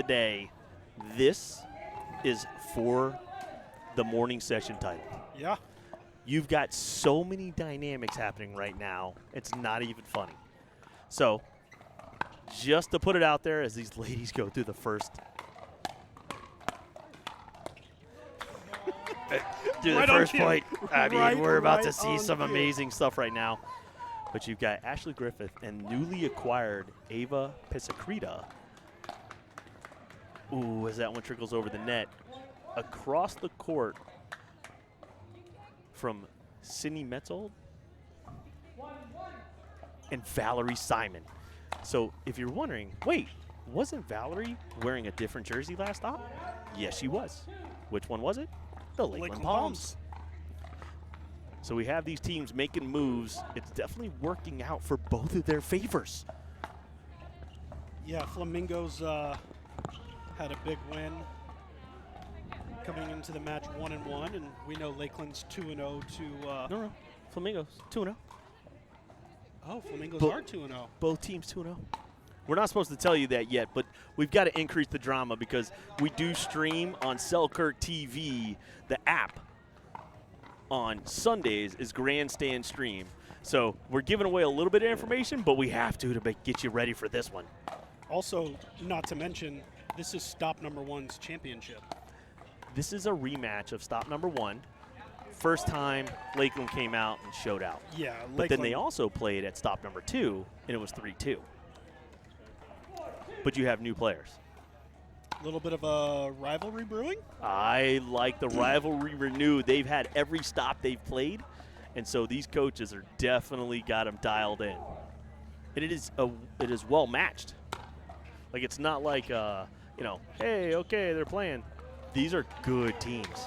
the day. This is for the morning session title. Yeah. You've got so many dynamics happening right now, it's not even funny. So, just to put it out there as these ladies go through the first point, I mean, we're about to see some amazing stuff right now. But you've got Ashley Griffith and newly acquired Ava Pisakrita. Ooh, as that one trickles over the net. Across the court from Sydney Metzold and Valerie Simon. So if you're wondering, wait, wasn't Valerie wearing a different jersey last stop? Yes, she was. Which one was it? The Lakeland Palms. So we have these teams making moves. It's definitely working out for both of their favors. Yeah, Flamingos had a big win coming into the match 1-1, and we know Lakeland's 2-0 to. No, Flamingos 2-0. Oh, Flamingos are 2-0. Both teams 2-0. We're not supposed to tell you that yet, but we've got to increase the drama because we do stream on SelkirkTV, the app. On Sundays is Grandstand Stream. So we're giving away a little bit of information, but we have to get you ready for this one. Also, not to mention, this is Stop Number One's championship. This is a rematch of Stop Number One. First time Lakeland came out and showed out. Yeah, but then they also played at Stop Number 2, and it was 3-2. But you have new players. A little bit of a rivalry brewing? I like the rivalry renewed. They've had every stop they've played, and so these coaches are definitely got them dialed in. And it is well matched. Like, it's not like, hey, okay, they're playing. These are good teams.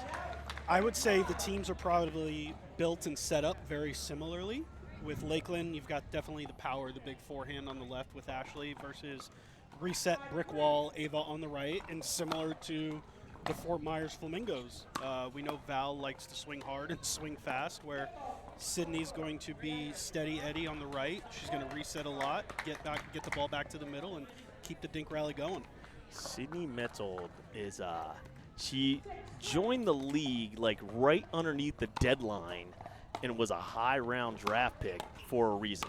I would say the teams are probably built and set up very similarly. With Lakeland, you've got definitely the power, the big forehand on the left with Ashley versus reset brick wall Ava on the right, and similar to the Fort Myers Flamingos. We know Val likes to swing hard and swing fast, where Sydney's going to be steady Eddie on the right. She's going to reset a lot, get the ball back to the middle, and keep the Dink rally going. Sydney Metzold is she joined the league like right underneath the deadline and was a high round draft pick for a reason.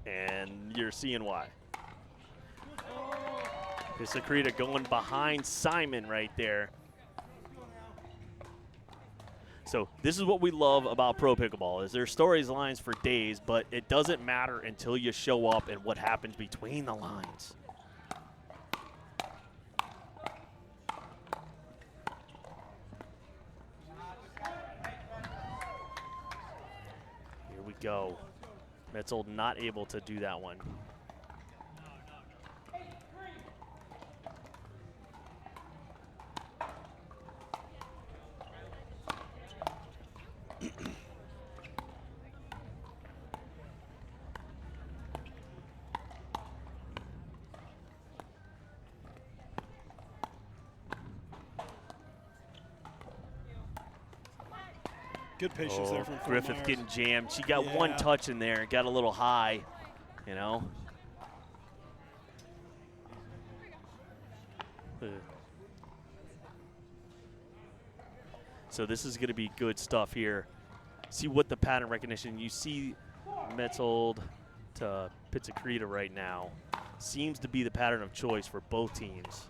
And you're seeing why. Pisakrita going behind Simon right there. So this is what we love about pro pickleball is there's storylines for days, but it doesn't matter until you show up and what happens between the lines. Here we go. Metzold not able to do that one. Good patience there from Griffith Myers. getting jammed. She got one touch in there, got a little high, you know. So this is going to be good stuff here. See what the pattern recognition. You see Metzold to Pisakrita right now. Seems to be the pattern of choice for both teams.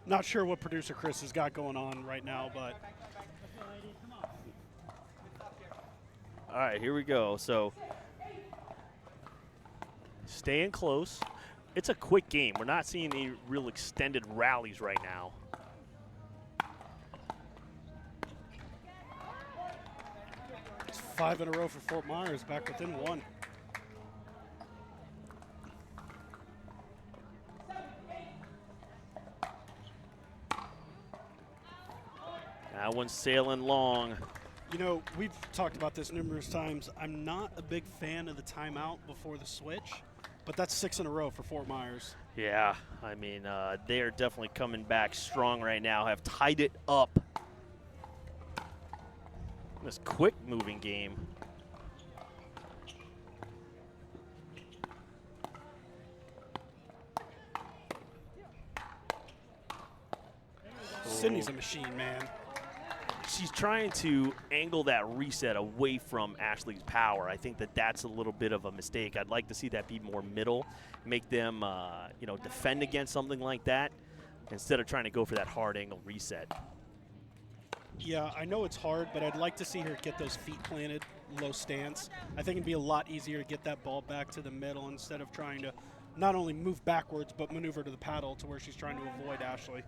Not sure what producer Chris has got going on right now, but. All right, here we go. So staying close. It's a quick game. We're not seeing any real extended rallies right now. It's 5 in a row for Fort Myers, back within 1. That one's sailing long. You know, we've talked about this numerous times. I'm not a big fan of the timeout before the switch, but that's 6 in a row for Fort Myers. Yeah, I mean, they are definitely coming back strong right now, have tied it up. This quick moving game. Sydney's a machine, man. She's trying to angle that reset away from Ashley's power. I think that that's a little bit of a mistake. I'd like to see that be more middle, make them, you know, defend against something like that instead of trying to go for that hard angle reset. Yeah, I know it's hard, but I'd like to see her get those feet planted, low stance. I think it'd be a lot easier to get that ball back to the middle instead of trying to not only move backwards, but maneuver to the paddle to where she's trying to avoid Ashley.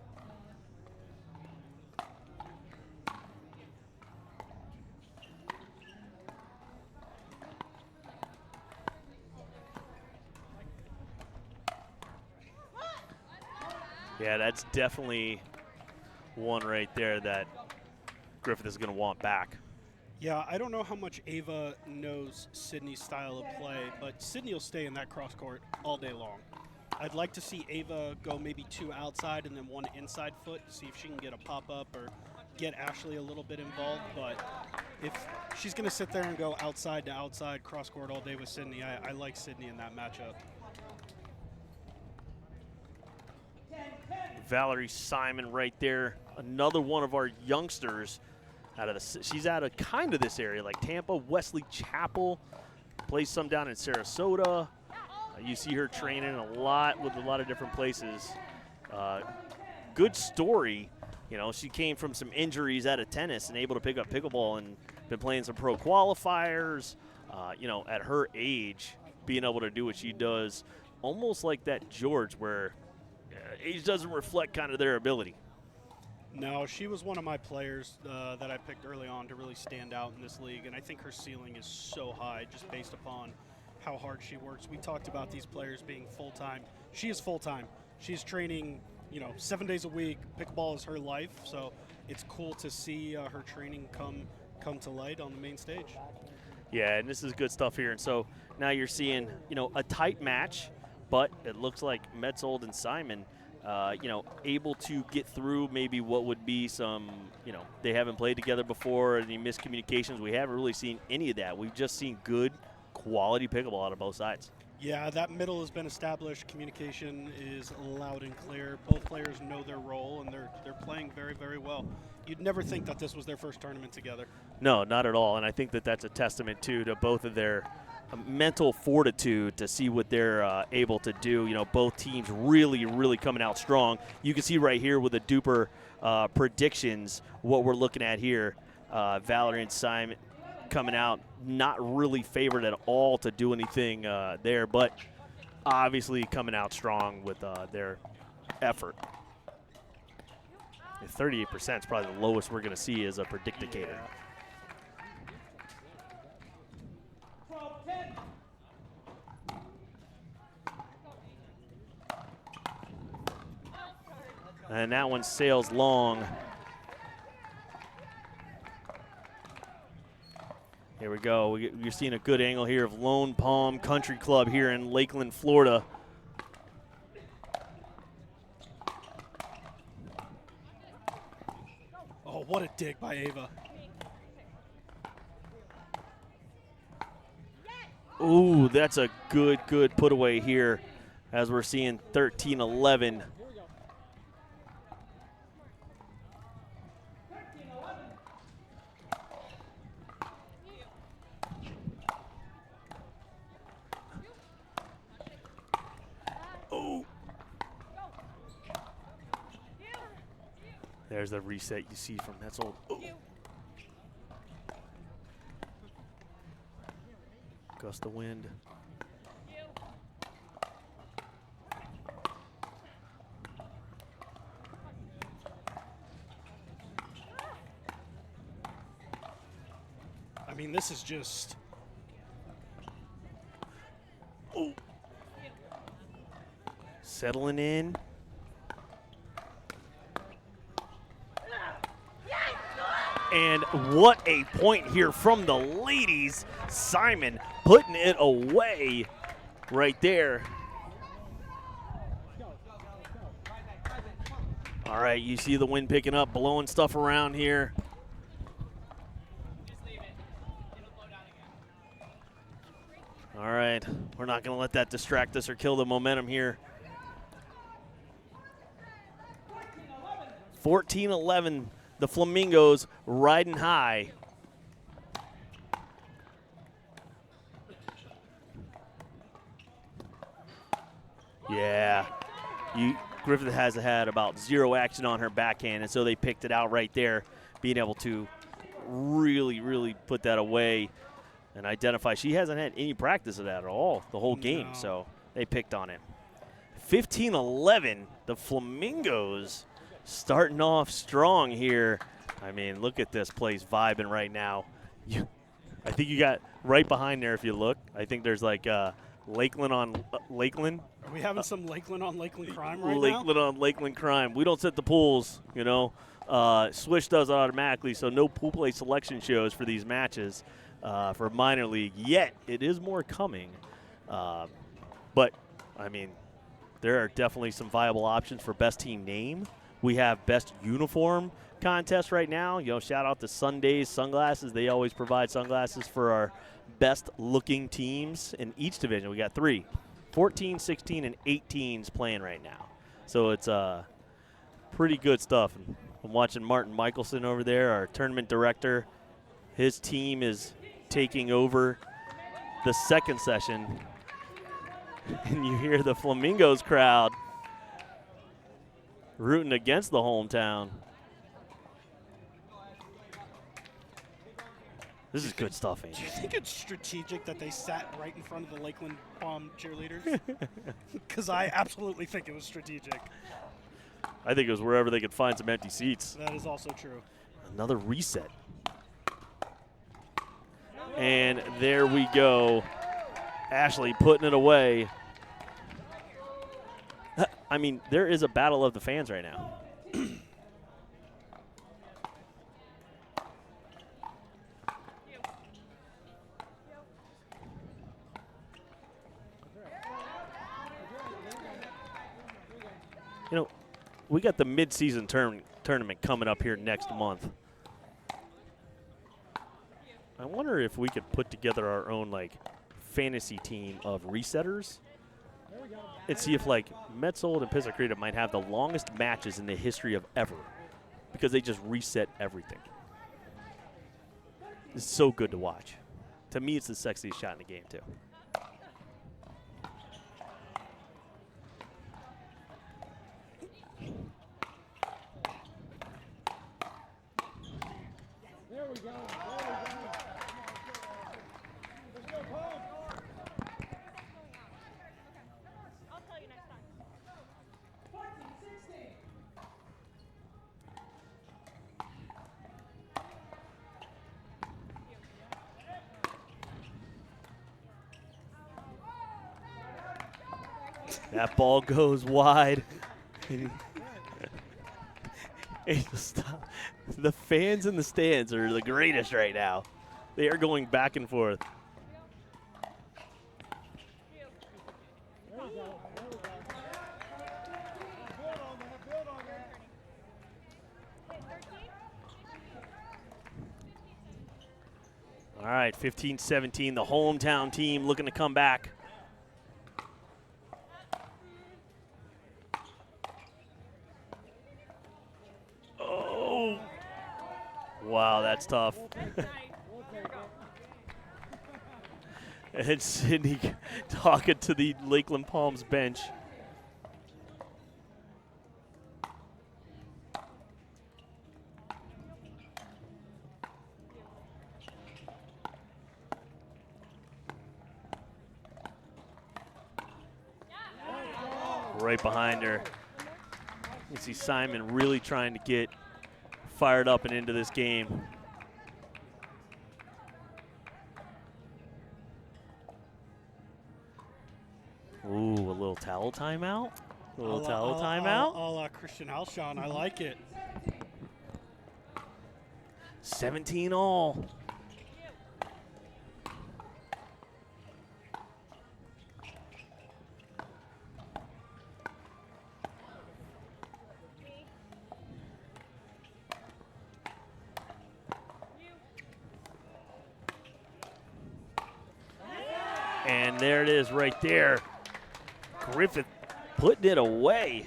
Yeah, that's definitely one right there that Griffith is going to want back. Yeah, I don't know how much Ava knows Sydney's style of play, but Sydney will stay in that cross court all day long. I'd like to see Ava go maybe 2 outside and then 1 inside foot, see if she can get a pop-up or get Ashley a little bit involved. But if she's going to sit there and go outside to outside cross court all day with Sydney, I like Sydney in that matchup. Valerie Simon right there, another one of our youngsters out of the. She's out of kind of this area, like Tampa, Wesley Chapel, plays some down in Sarasota. You see her training a lot with a lot of different places. Good story. You know, she came from some injuries out of tennis and able to pick up pickleball and been playing some pro qualifiers. You know, at her age, being able to do what she does, almost like that George, where age doesn't reflect kind of their ability. No, she was one of my players that I picked early on to really stand out in this league, and I think her ceiling is so high just based upon how hard she works. We talked about these players being full-time. She is full-time. She's training, you know, 7 days a week. Pickleball is her life, so it's cool to see her training come to light on the main stage. Yeah, and this is good stuff here. And so now you're seeing, you know, a tight match, but it looks like Metzold and Simon, you know, able to get through maybe what would be some, you know, they haven't played together before, any miscommunications. We haven't really seen any of that. We've just seen good quality pickleball out of both sides. Yeah, that middle has been established. Communication is loud and clear. Both players know their role, and they're playing very, very well. You'd never think that this was their first tournament together. No, not at all. And I think that that's a testament, too, to both of their mental fortitude to see what they're able to do. You know, both teams really, really coming out strong. You can see right here with the DUPR predictions what we're looking at here. Valerie and Simon coming out not really favored at all to do anything there, but obviously coming out strong with their effort. 38% is probably the lowest we're going to see as a predicator. And that one sails long. Here we go. You're seeing a good angle here of Lone Palm Country Club here in Lakeland, Florida. Oh, what a dig by Ava. Ooh, that's a good put away here as we're seeing 13-11. There's the reset you see from Metzold. Gust of wind. I mean, this is just... Settling in. And what a point here from the ladies. Simon putting it away right there. All right, you see the wind picking up, blowing stuff around here. All right, we're not going to let that distract us or kill the momentum here. 14-11, the Flamingos riding high. Yeah, Griffith has had about 0 action on her backhand, and so they picked it out right there, being able to really, really put that away and identify. She hasn't had any practice of that at all the whole game, so they picked on it. 15-11, the Flamingos starting off strong here. I mean, look at this place vibing right now. I think you got right behind there if you look. I think there's like Lakeland on Lakeland. Are we having some Lakeland on Lakeland crime right now? Lakeland on Lakeland crime. We don't set the pools, you know. Swish does it automatically, so no pool play selection shows for these matches for minor league yet. It is more coming. But, I mean, there are definitely some viable options for best team name. We have best uniform contest right now. You know, shout out to Sundays Sunglasses. They always provide sunglasses for our best looking teams in each division. We got 3, 14, 16, and 18s playing right now. So it's pretty good stuff. I'm watching Martin Michelson over there, our tournament director. His team is taking over the second session. And you hear the Flamingos crowd rooting against the hometown. This is good stuff, Andy. Do you think it's strategic that they sat right in front of the Lakeland cheerleaders? Because I absolutely think it was strategic. I think it was wherever they could find some empty seats. That is also true. Another reset. And there we go. Ashley putting it away. I mean, there is a battle of the fans right now. You know, we got the mid-season tournament coming up here next month. I wonder if we could put together our own, like, fantasy team of resetters and see if, like, Metzold and Pisa Creative might have the longest matches in the history of ever because they just reset everything. It's so good to watch. To me, it's the sexiest shot in the game, too. There we go. Let's go, Paul. I'll tell you next time. That ball goes wide. Hey, stop. The fans in the stands are the greatest right now. They are going back and forth. There we go. There we go. Build on that. Build on that. All right, 15-17, the hometown team looking to come back. Oh, wow, that's tough. And Sydney talking to the Lakeland Palms bench. Right behind her. You see Simon really trying to get fired up and into this game. Ooh, a little towel timeout. A little towel timeout. A la Christian Halshawn. I like it. 17 all. And there it is right there. Griffith putting it away.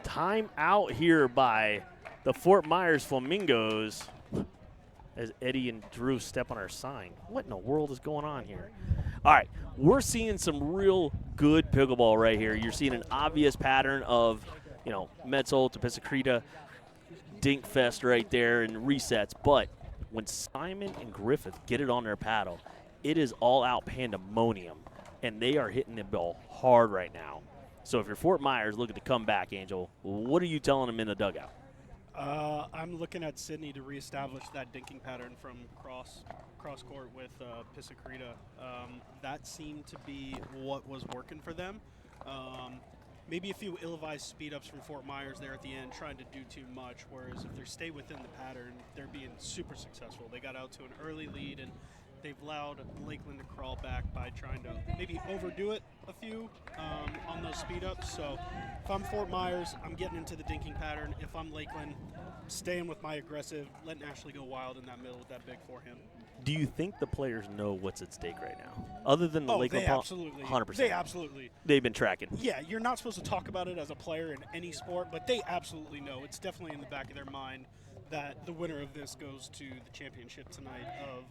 Time out here by the Fort Myers Flamingos as Eddie and Drew step on our sign. What in the world is going on here? All right, we're seeing some real good pickleball right here. You're seeing an obvious pattern of, you know, Metzel to Pisacreta, Dink Fest right there and resets. But when Simon and Griffith get it on their paddle, it is all out pandemonium, and they are hitting the ball hard right now. So if you're Fort Myers looking to come back, Angel, what are you telling them in the dugout? I'm looking at Sydney to reestablish that dinking pattern from cross court with Pisacreta. That seemed to be what was working for them. Maybe a few ill-advised speed-ups from Fort Myers there at the end, trying to do too much, whereas if they stay within the pattern, they're being super successful. They got out to an early lead, and they've allowed Lakeland to crawl back by trying to maybe overdo it a few on those speed-ups. So if I'm Fort Myers, I'm getting into the dinking pattern. If I'm Lakeland, staying with my aggressive, letting Ashley go wild in that middle with that big forehand. Do you think the players know what's at stake right now? Other than the Lakeland they absolutely. 100%. They absolutely. They've been tracking. Yeah, you're not supposed to talk about it as a player in any sport, but they absolutely know. It's definitely in the back of their mind that the winner of this goes to the championship tonight of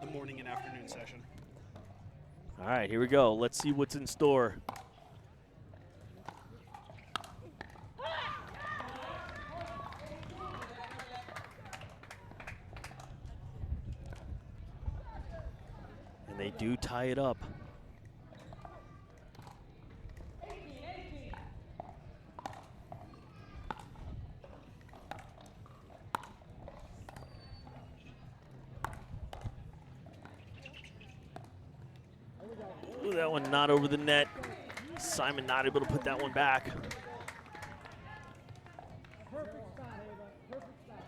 the morning and afternoon session. All right, here we go. Let's see what's in store. And they do tie it up. Ooh, that one not over the net. Simon not able to put that one back. Perfect spot, Ava. Perfect spot.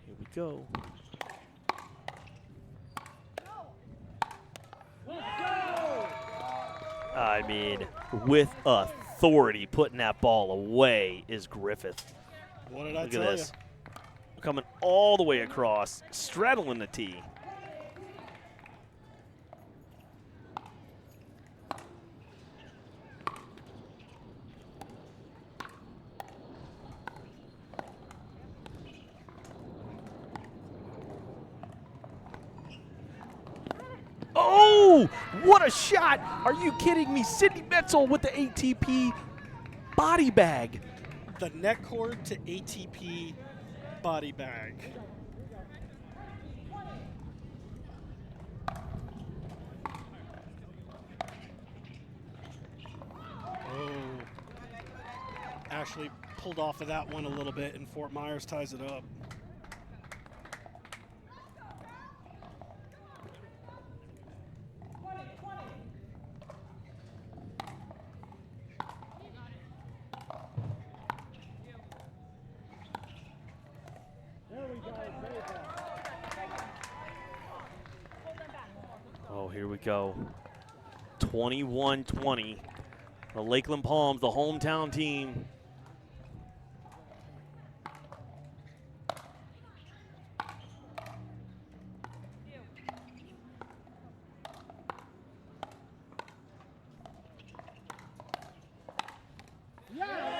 Here we go. I mean, with authority, putting that ball away is Griffith. What did I Look tell at this. Coming all the way across, straddling the tee. Oh, what a shot. Are you kidding me? Sydney Metzel with the ATP body bag. The net cord to ATP body bag. Oh. Ashley pulled off of that one a little bit, and Fort Myers ties it up. Oh, here we go. 21-20. The Lakeland Palms, the hometown team.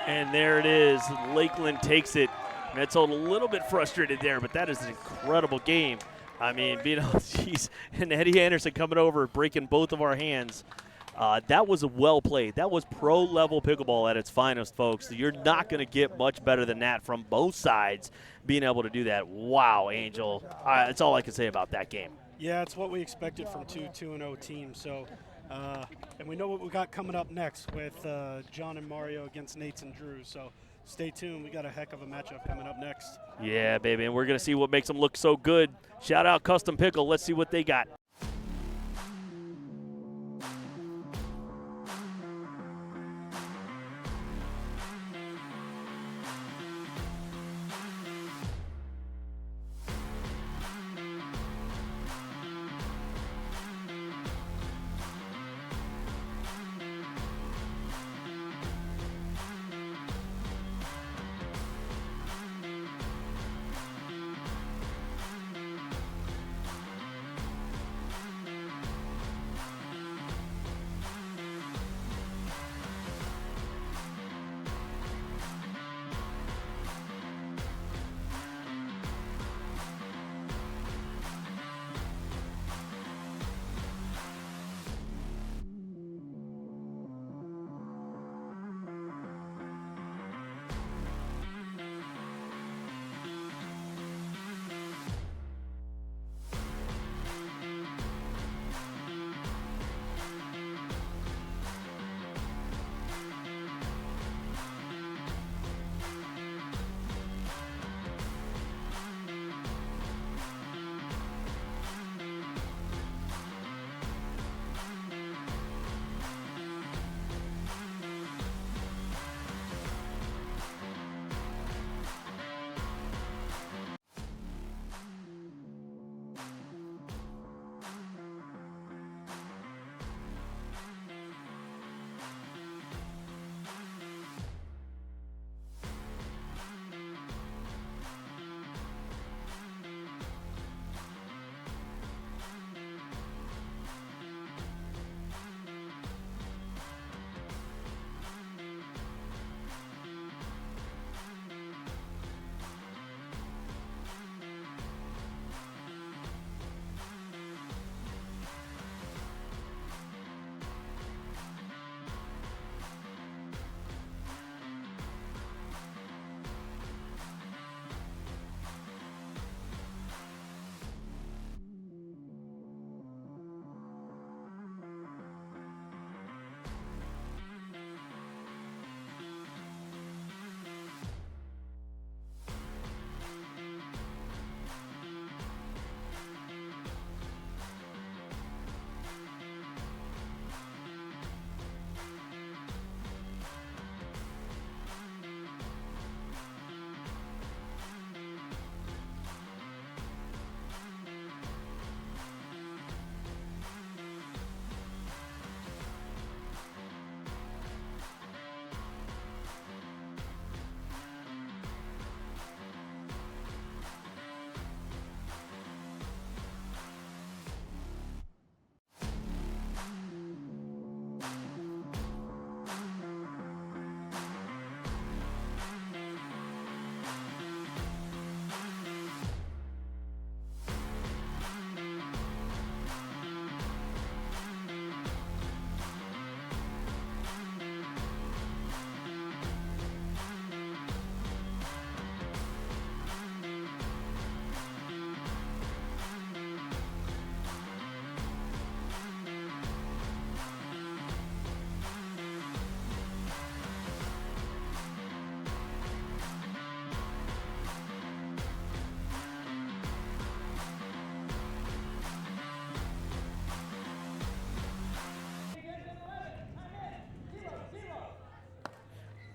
And there it is. Lakeland takes it. Metzel a little bit frustrated there, but that is an incredible game. I mean, geez, and Eddie Anderson coming over, breaking both of our hands. That was well played. That was pro-level pickleball at its finest, folks. You're not going to get much better than that from both sides being able to do that. Wow, Angel. That's all I can say about that game. Yeah, it's what we expected from two 2-0 teams. So, and we know what we got coming up next with John and Mario against Nates and Drew. So stay tuned. We got a heck of a matchup coming up next. Yeah, baby, and we're going to see what makes them look so good. Shout out Custom Pickle. Let's see what they got.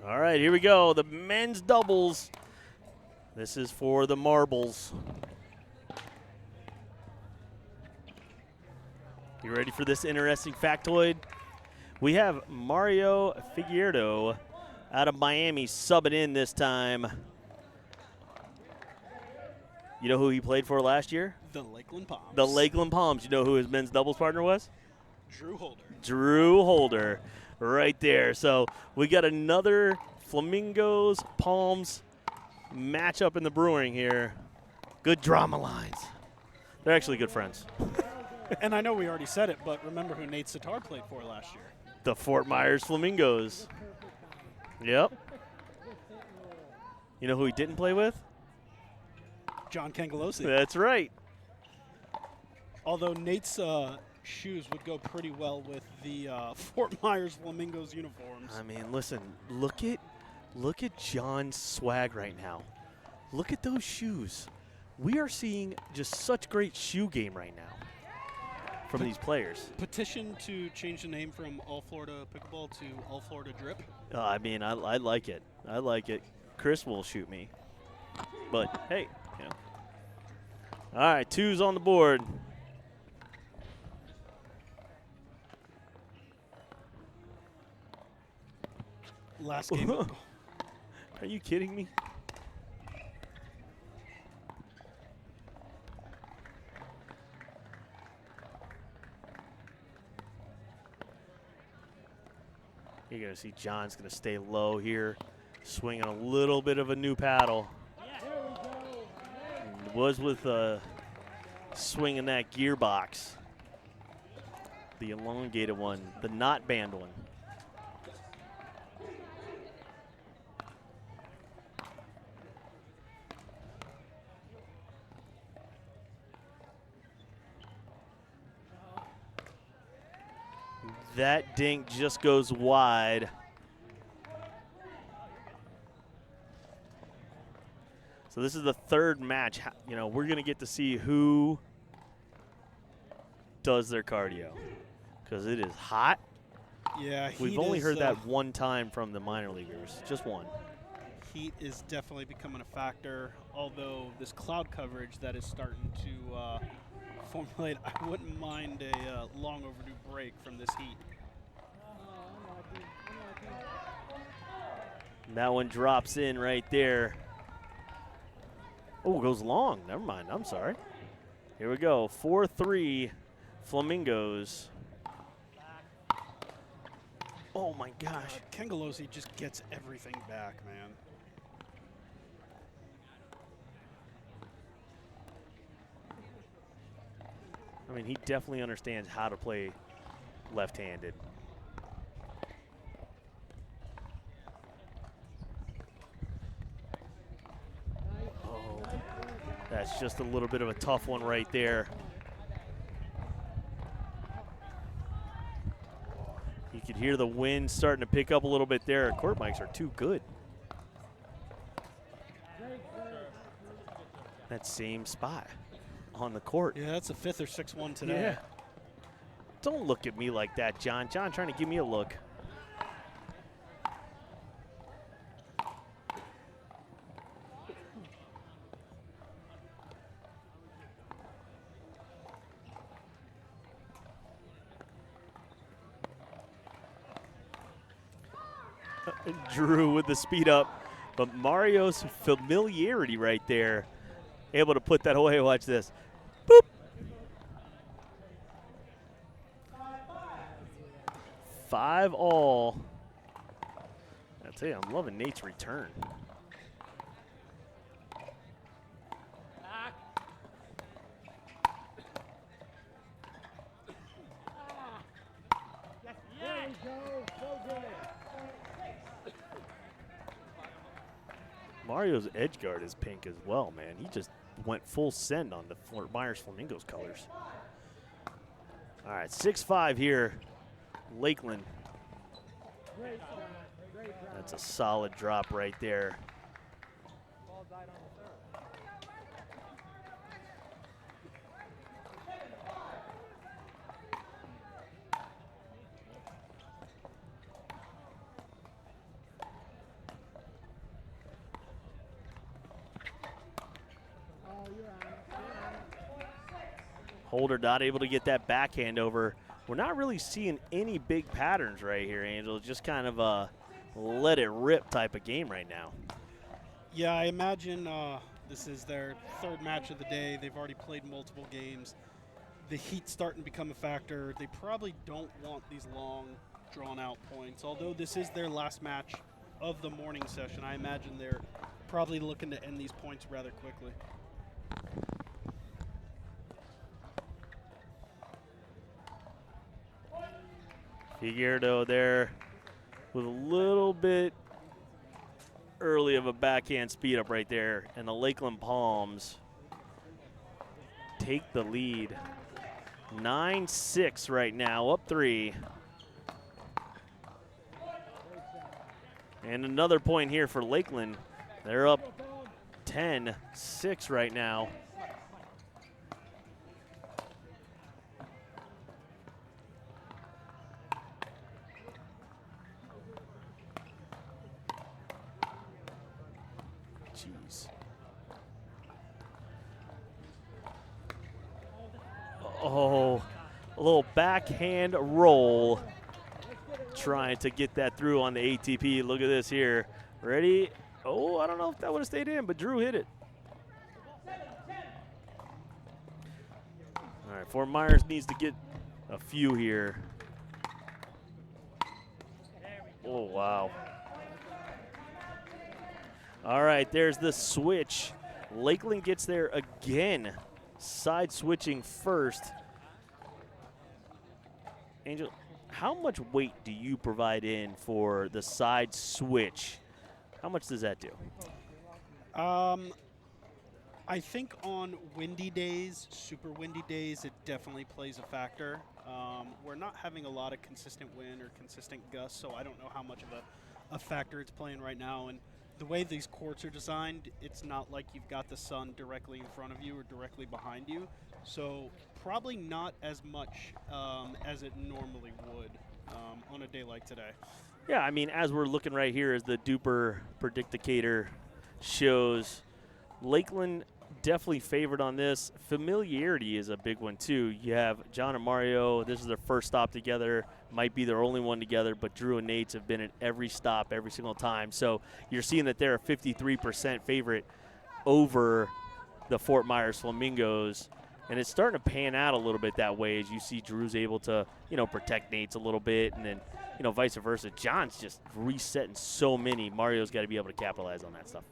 All right, here we go. The men's doubles. This is for the marbles. You ready for this interesting factoid? We have Mario Figueiredo out of Miami subbing in this time. You know who he played for last year? The Lakeland Palms. The Lakeland Palms. You know who his men's doubles partner was? Drew Holder. Drew Holder right there. So we got another Flamingos Palms matchup in the brewing here. Good drama lines. They're actually good friends. And I know we already said it, but remember who Nate Sitar played for last year? The Fort Myers Flamingos. Yep. You know who he didn't play with? John Kangalosi. That's right. Although Nate's shoes would go pretty well with the Fort Myers Flamingos uniforms. I mean, listen, look at John's swag right now. Look at those shoes. We are seeing just such great shoe game right now from these players. Petition to change the name from All Florida Pickleball to All Florida Drip. I mean, I like it. I like it. Chris will shoot me. But, hey, you know. All right, 2's on the board. Last game. Are you kidding me? You're going to see John's going to stay low here, swinging a little bit of a new paddle. Was with swinging that gearbox, the elongated one, the knot band one. That dink just goes wide. So this is the third match. You know, we're going to get to see who does their cardio because it is hot. Yeah, We've only heard that one time from the minor leaguers, just one. Heat is definitely becoming a factor, although this cloud coverage that is starting to formulate, I wouldn't mind a long overdue break from this heat. That one drops in right there. Oh, goes long. Never mind. I'm sorry. Here we go. 4-3 Flamingos. Oh, my gosh. Kangalosi just gets everything back, man. I mean, he definitely understands how to play left-handed. Oh, that's just a little bit of a tough one right there. You could hear the wind starting to pick up a little bit there. Court mics are too good. That same spot on the court. Yeah, that's a 5th or 6th one today. Yeah. Don't look at me like that, John. John trying to give me a look. Drew with the speed up, but Mario's familiarity right there, able to put that away. Watch this. Boop. 5-all. I tell you, I'm loving Nate's return. Mario's edge guard is pink as well, man. He just went full send on the Fort Myers Flamingos colors. All right, 6-5 here, Lakeland. That's a solid drop right there. Holder not able to get that backhand over. We're not really seeing any big patterns right here, Angel. It's just kind of a let it rip type of game right now. Yeah, I imagine this is their third match of the day. They've already played multiple games. The heat's starting to become a factor. They probably don't want these long, drawn-out points. Although this is their last match of the morning session, I imagine they're probably looking to end these points rather quickly. Figueroa there with a little bit early of a backhand speed up right there, and the Lakeland Palms take the lead. 9-6 right now, up 3. And another point here for Lakeland. They're up 10-6 right now. Jeez. Oh, a little backhand roll. Trying to get that through on the ATP. Look at this here. Ready? Oh, I don't know if that would have stayed in, but Drew hit it. All right, Fort Myers needs to get a few here. Oh, wow. All right, there's the switch. Lakeland gets there again. Side switching first. Angel, how much weight do you provide in for the side switch? How much does that do? I think on windy days, super windy days, it definitely plays a factor. We're not having a lot of consistent wind or consistent gusts, so I don't know how much of a factor it's playing right now. And the way these courts are designed, it's not like you've got the sun directly in front of you or directly behind you. So probably not as much as it normally would on a day like today. Yeah, I mean, as we're looking right here, as the DUPR predicticator shows, Lakeland definitely favored on this. Familiarity is a big one, too. You have John and Mario. This is their first stop together. Might be their only one together, but Drew and Nate's have been at every stop every single time. So you're seeing that they're a 53% favorite over the Fort Myers Flamingos. And it's starting to pan out a little bit that way as you see Drew's able to, protect Nate's a little bit, and then, vice versa. John's just resetting so many. Mario's got to be able to capitalize on that stuff.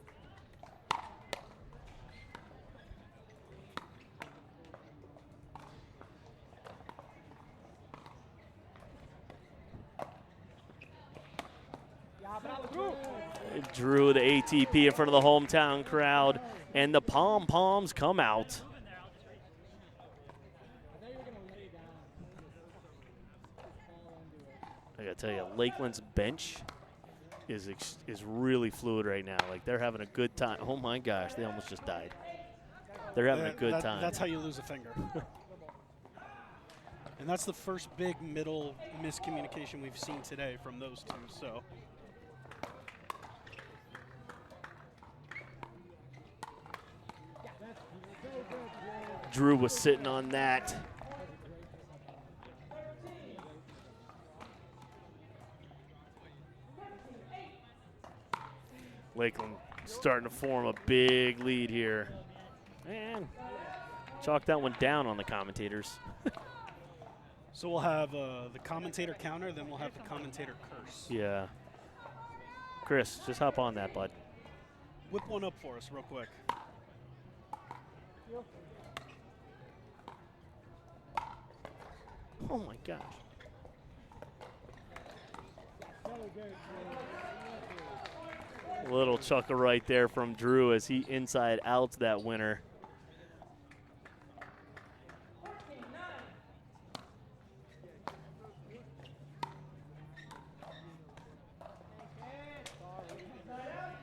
Drew, the ATP in front of the hometown crowd, and the pom-poms come out. I gotta tell you, Lakeland's bench is really fluid right now. Like, they're having a good time. Oh my gosh, they almost just died. They're having a good time. That's how you lose a finger. And that's the first big middle miscommunication we've seen today from those two. So. Drew was sitting on that. Lakeland starting to form a big lead here. And chalk that one down on the commentators. So we'll have the commentator counter, then we'll have the commentator curse. Yeah. Chris, just hop on that, bud. Whip one up for us real quick. Oh my gosh. Little chuckle right there from Drew as he inside outs that winner.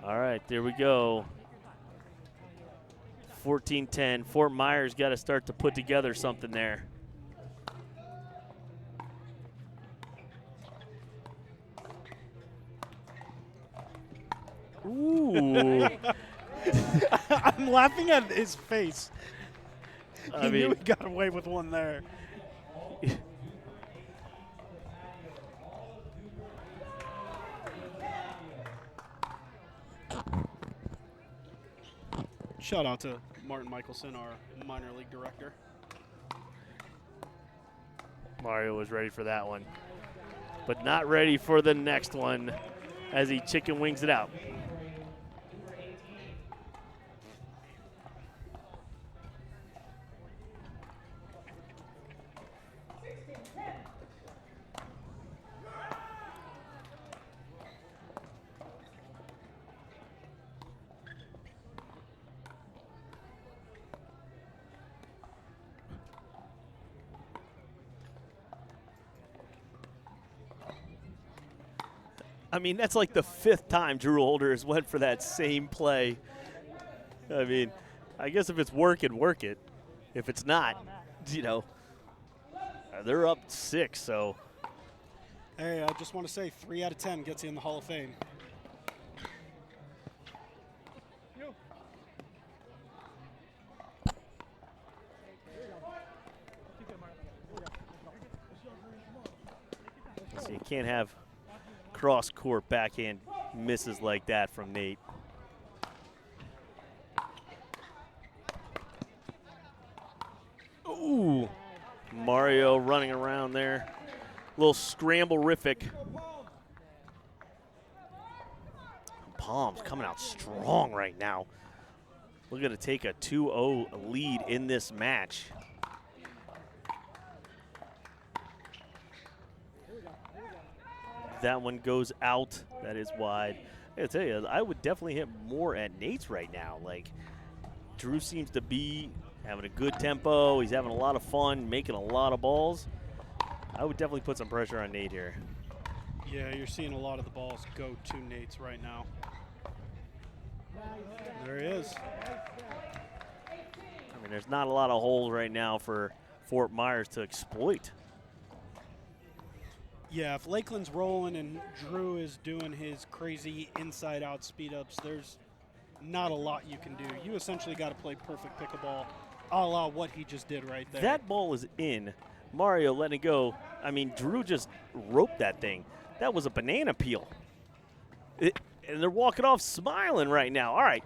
All right, there we go. 14-10. Fort Myers got to start to put together something there. Ooh. I'm laughing at his face. He knew he got away with one there. Shout out to Martin Michelson, our minor league director. Mario was ready for that one, but not ready for the next one as he chicken wings it out. I mean, that's like the 5th time Drew Holder has went for that same play. I mean, I guess if it's working, work it. If it's not, you know, they're up 6, so. Hey, I just want to say 3 out of 10 gets you in the Hall of Fame. So you can't have cross-court backhand misses like that from Nate. Ooh, Mario running around there. Little scramble-rific. Palms coming out strong right now. Looking to take a 2-0 lead in this match. That one goes out. That is wide. I gotta tell you, I would definitely hit more at Nate's right now. Like, Drew seems to be having a good tempo. He's having a lot of fun, making a lot of balls. I would definitely put some pressure on Nate here. Yeah, you're seeing a lot of the balls go to Nate's right now. There he is. I mean, there's not a lot of holes right now for Fort Myers to exploit. Yeah, if Lakeland's rolling and Drew is doing his crazy inside-out speed-ups, there's not a lot you can do. You essentially got to play perfect pickleball, a la what he just did right there. That ball is in. Mario letting it go. I mean, Drew just roped that thing. That was a banana peel. And they're walking off smiling right now. All right,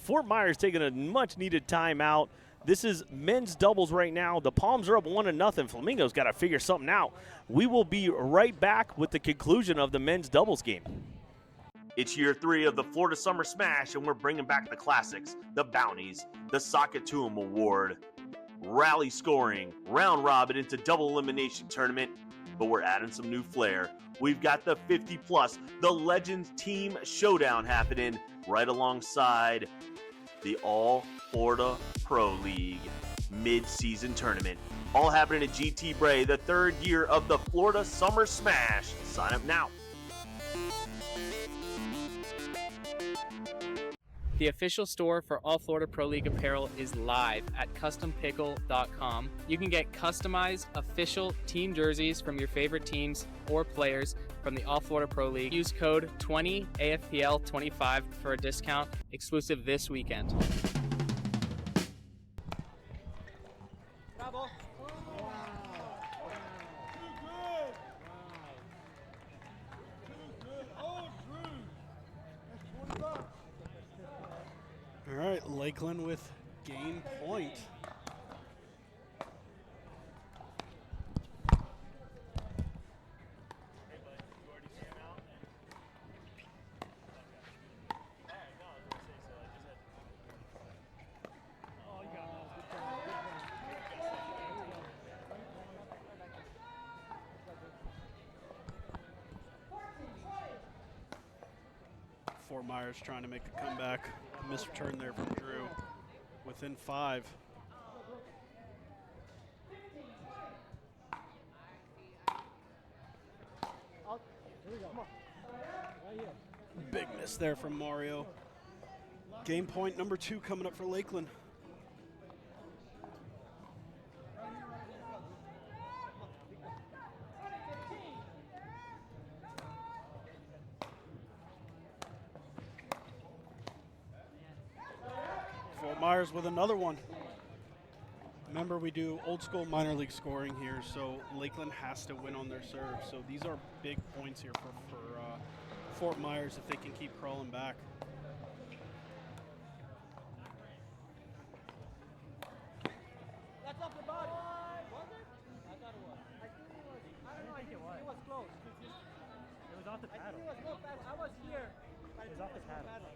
Fort Myers taking a much-needed timeout. This is men's doubles right now. The Palms are up 1-0. Flamingos got to figure something out. We will be right back with the conclusion of the men's doubles game. It's year 3 of the Florida Summer Smash, and we're bringing back the classics, the bounties, the Sockatoom Award, rally scoring, round robin into double elimination tournament, but we're adding some new flair. We've got the 50+, the Legends Team Showdown happening right alongside the All Florida Pro League mid-season tournament. All happening at GT Bray, the 3rd year of the Florida Summer Smash. Sign up now. The official store for All Florida Pro League apparel is live at CustomPickle.com. You can get customized official team jerseys from your favorite teams or players from the All Florida Pro League. Use code 20AFPL25 for a discount exclusive this weekend. All right, Lakeland with game point. Fort Myers trying to make a comeback. Missed return there from Drew. Within 5. Big miss there from Mario. Game point number 2 coming up for Lakeland. Fort Myers with another one. Remember, we do old school minor league scoring here, so Lakeland has to win on their serve. So these are big points here for Fort Myers if they can keep crawling back. That's off the body. Was it? I thought it was. I think it was. I don't know. I think it was close. It was off the paddle. I think it was close. I was here. It was off the paddle.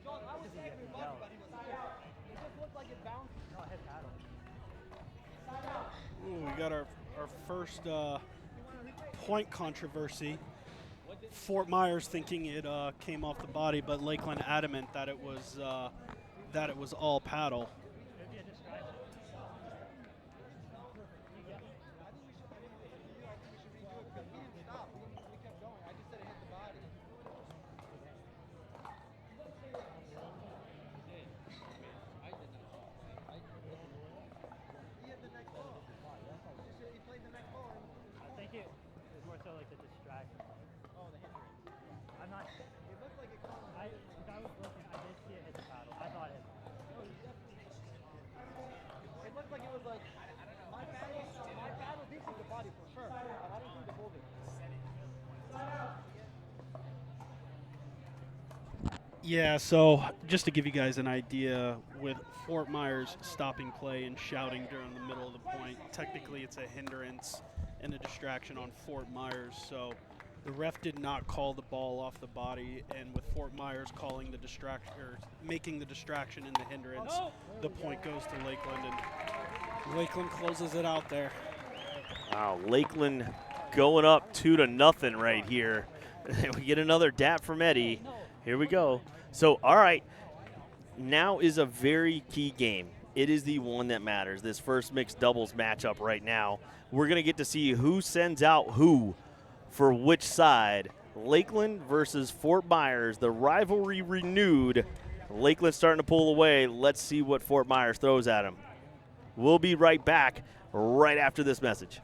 John, I was saying we bumped, but he was here. It just looked like it bounced. No, it hit paddle. Ooh, we got our first point controversy. Fort Myers thinking it came off the body, but Lakeland adamant that it was all paddle. Yeah, so just to give you guys an idea, with Fort Myers stopping play and shouting during the middle of the point, technically it's a hindrance and a distraction on Fort Myers. So the ref did not call the ball off the body, and with Fort Myers calling the distraction or making the distraction in the hindrance, the point goes to Lakeland, and Lakeland closes it out there. Wow, Lakeland going up 2-0 right here. We get another dap from Eddie. Here we go. So, all right, now is a very key game. It is the one that matters, this first mixed doubles matchup right now. We're going to get to see who sends out who for which side. Lakeland versus Fort Myers, the rivalry renewed. Lakeland starting to pull away. Let's see what Fort Myers throws at him. We'll be right back right after this message.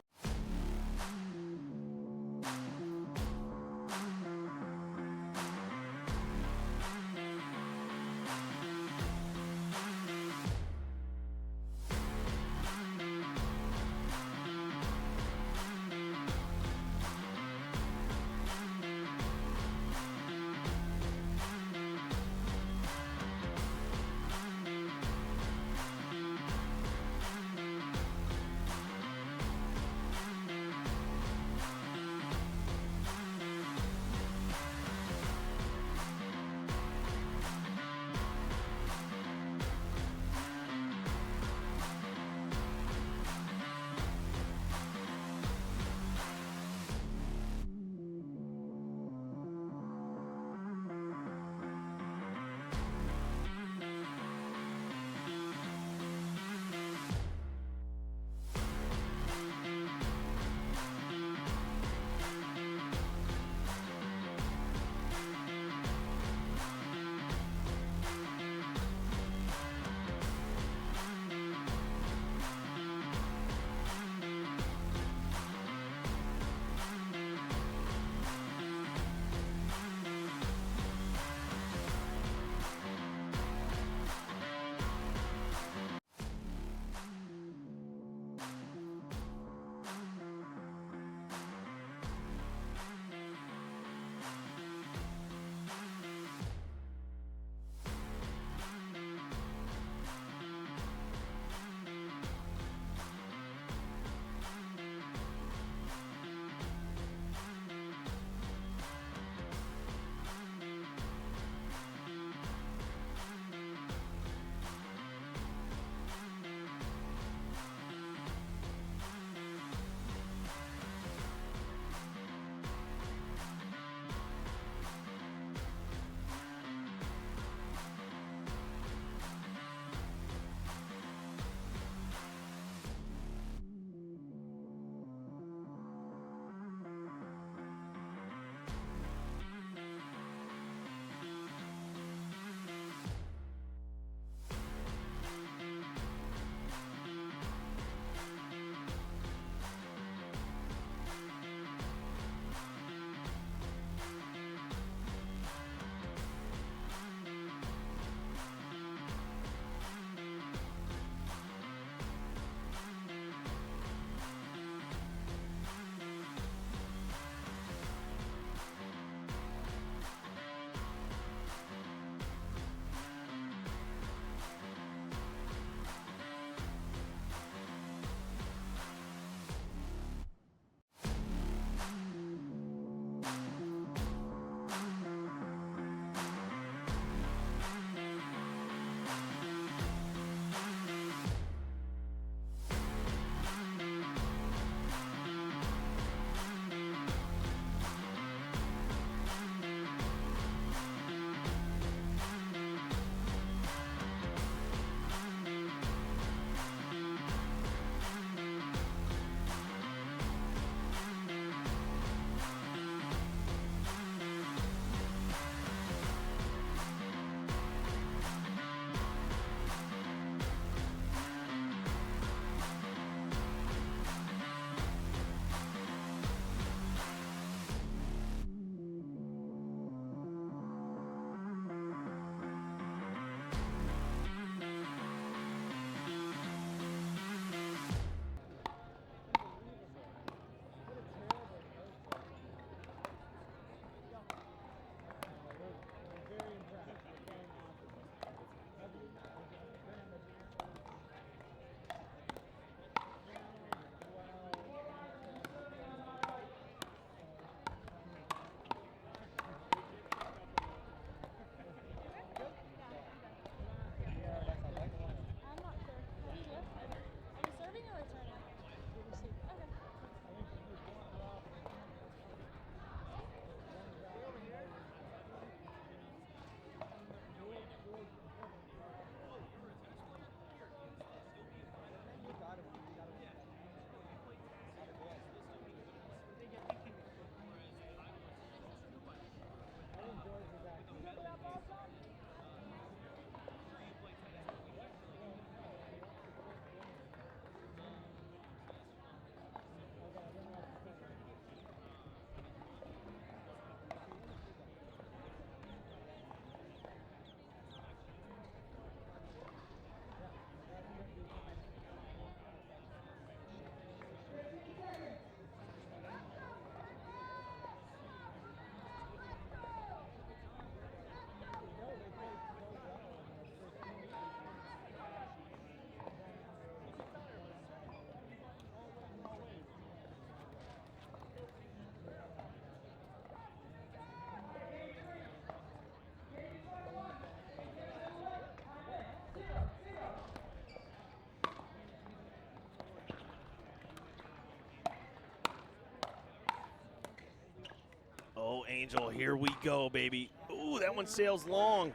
Angel. Here we go, baby. Ooh, that one sails long.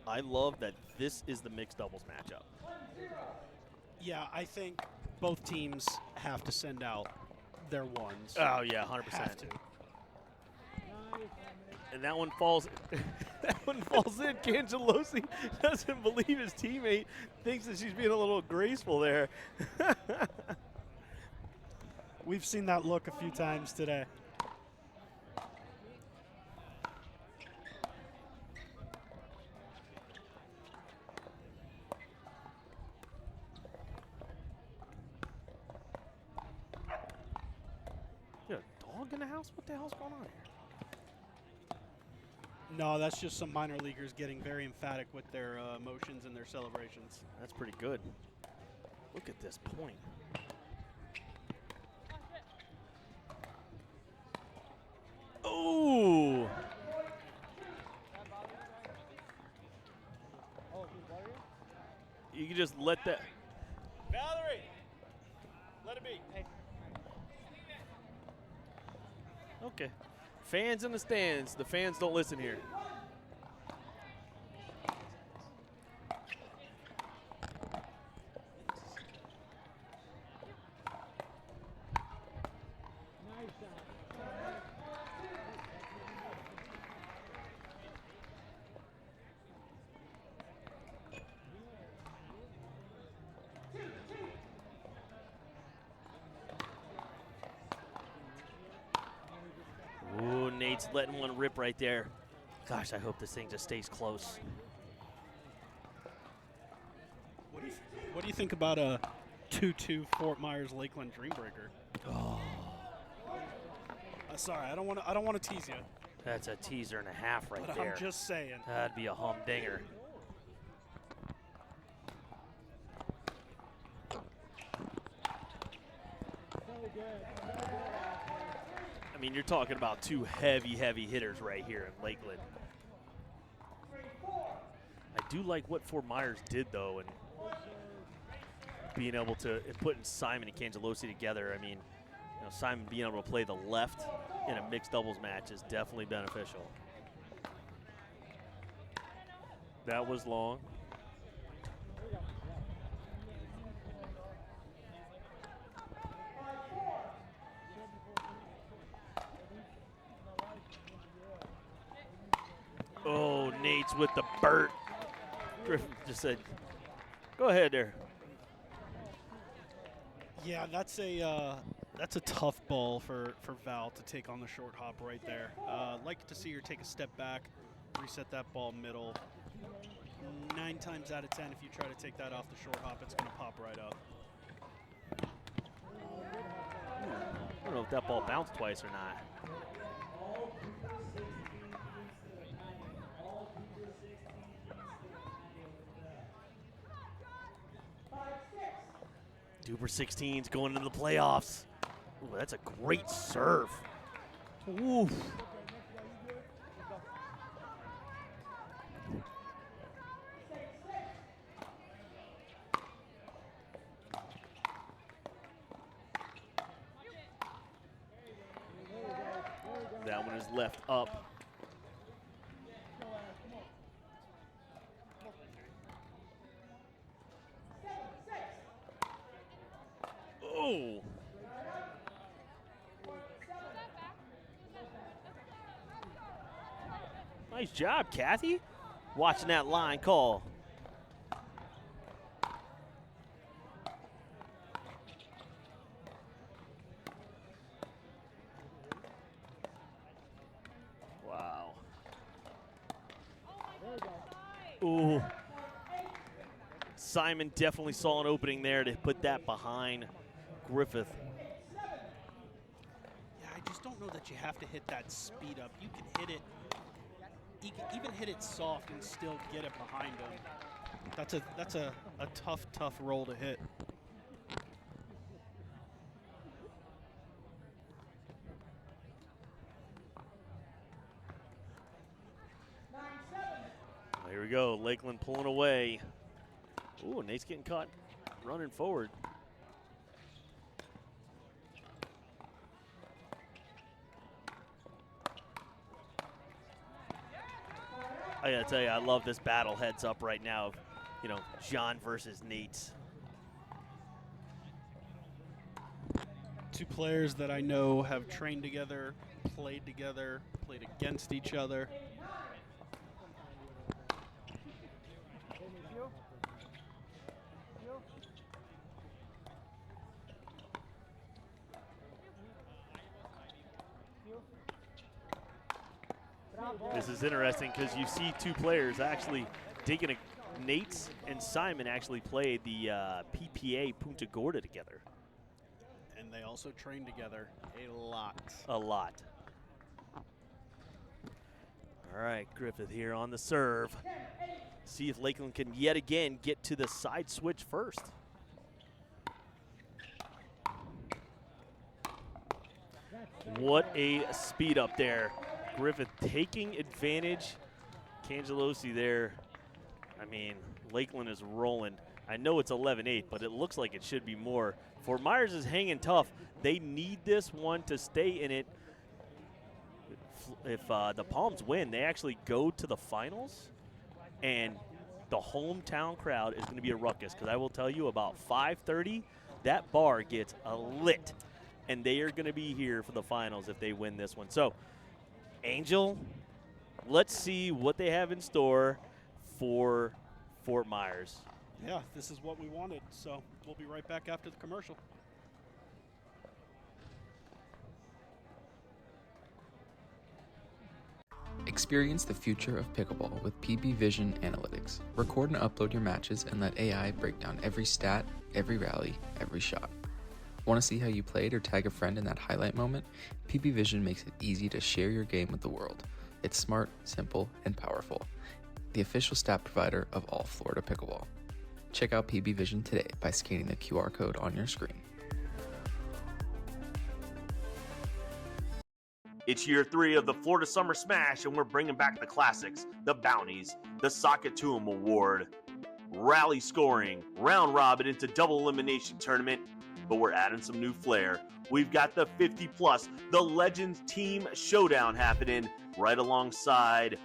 I love that this is the mixed doubles matchup. Yeah, I think both teams have to send out their ones. Oh, yeah, 100%. Have to. And that one falls. That one falls in. Cangelosi doesn't believe his teammate. Thinks that she's being a little graceful there. We've seen that look a few times today. You got a dog in the house? What the hell's going on here? No, that's just some minor leaguers getting very emphatic with their motions and their celebrations. That's pretty good. Look at this point. Oh! You can just let that. Valerie, let it be. Okay. Fans in the stands. The fans don't listen here. Ooh, Nate's letting one rip right there. Gosh, I hope this thing just stays close. What do you think about a 2-2 Fort Myers Lakeland Dreambreaker? Oh, Sorry, I don't want to tease you, that's a teaser and a half right but there. I'm just saying. That'd be a humdinger. I mean, you're talking about two heavy hitters right here in Lakeland. I do like what Fort Myers did, though, and being able to putting Simon and Cangelosi together. I mean, you know, Simon being able to play the left in a mixed doubles match is definitely beneficial. That was long. Oh, Nate's with the Burt. Griffin just said, go ahead there. Yeah, that's a tough ball for Val to take on the short hop right there. Like to see her take a step back, reset that ball middle. 9 times out of 10, if you try to take that off the short hop, it's going to pop right up. I don't know if that ball bounced twice or not. DUPR 16's going into the playoffs. Ooh, that's a great serve. Ooh. That one is left up. Oh. Nice job, Kathy. Watching that line call. Wow. Ooh. Simon definitely saw an opening there to put that behind Griffith. Yeah, I just don't know that you have to hit that speed up. You can hit it. You can even hit it soft and still get it behind him. That's a tough roll to hit. Here we go, Lakeland pulling away. Ooh, Nate's getting caught running forward. I gotta tell you, I love this battle heads up right now. You know, John versus Nate. Two players that I know have trained together, played against each other. This is interesting because you see two players actually taking a Nate and Simon actually played the PPA Punta Gorda together. And they also train together a lot. A lot. All right, Griffith here on the serve. See if Lakeland can yet again get to the side switch first. What a speed up there. Griffith taking advantage. Cangelosi there. I mean, Lakeland is rolling. I know it's 11-8, but it looks like it should be more. Fort Myers is hanging tough. They need this one to stay in it. If the Palms win, they actually go to the finals, and the hometown crowd is going to be a ruckus, because I will tell you, about 5:30, that bar gets lit, and they are going to be here for the finals if they win this one. So, Angel, let's see what they have in store for Fort Myers. Yeah, this is what we wanted. So we'll be right back after the commercial. Experience the future of pickleball with PB Vision Analytics. Record and upload your matches and let AI break down every stat, every rally, every shot. Want to see how you played or tag a friend in that highlight moment? PB Vision makes it easy to share your game with the world. It's smart, simple, and powerful. The official stat provider of All Florida Pickleball. Check out PB Vision today by scanning the QR code on your screen. It's year 3 of the Florida Summer Smash, and we're bringing back the classics, the bounties, the Sock It To 'Em Award, rally scoring, round robin into double elimination tournament, but we're adding some new flair. We've got the 50+, the Legends Team Showdown happening right alongside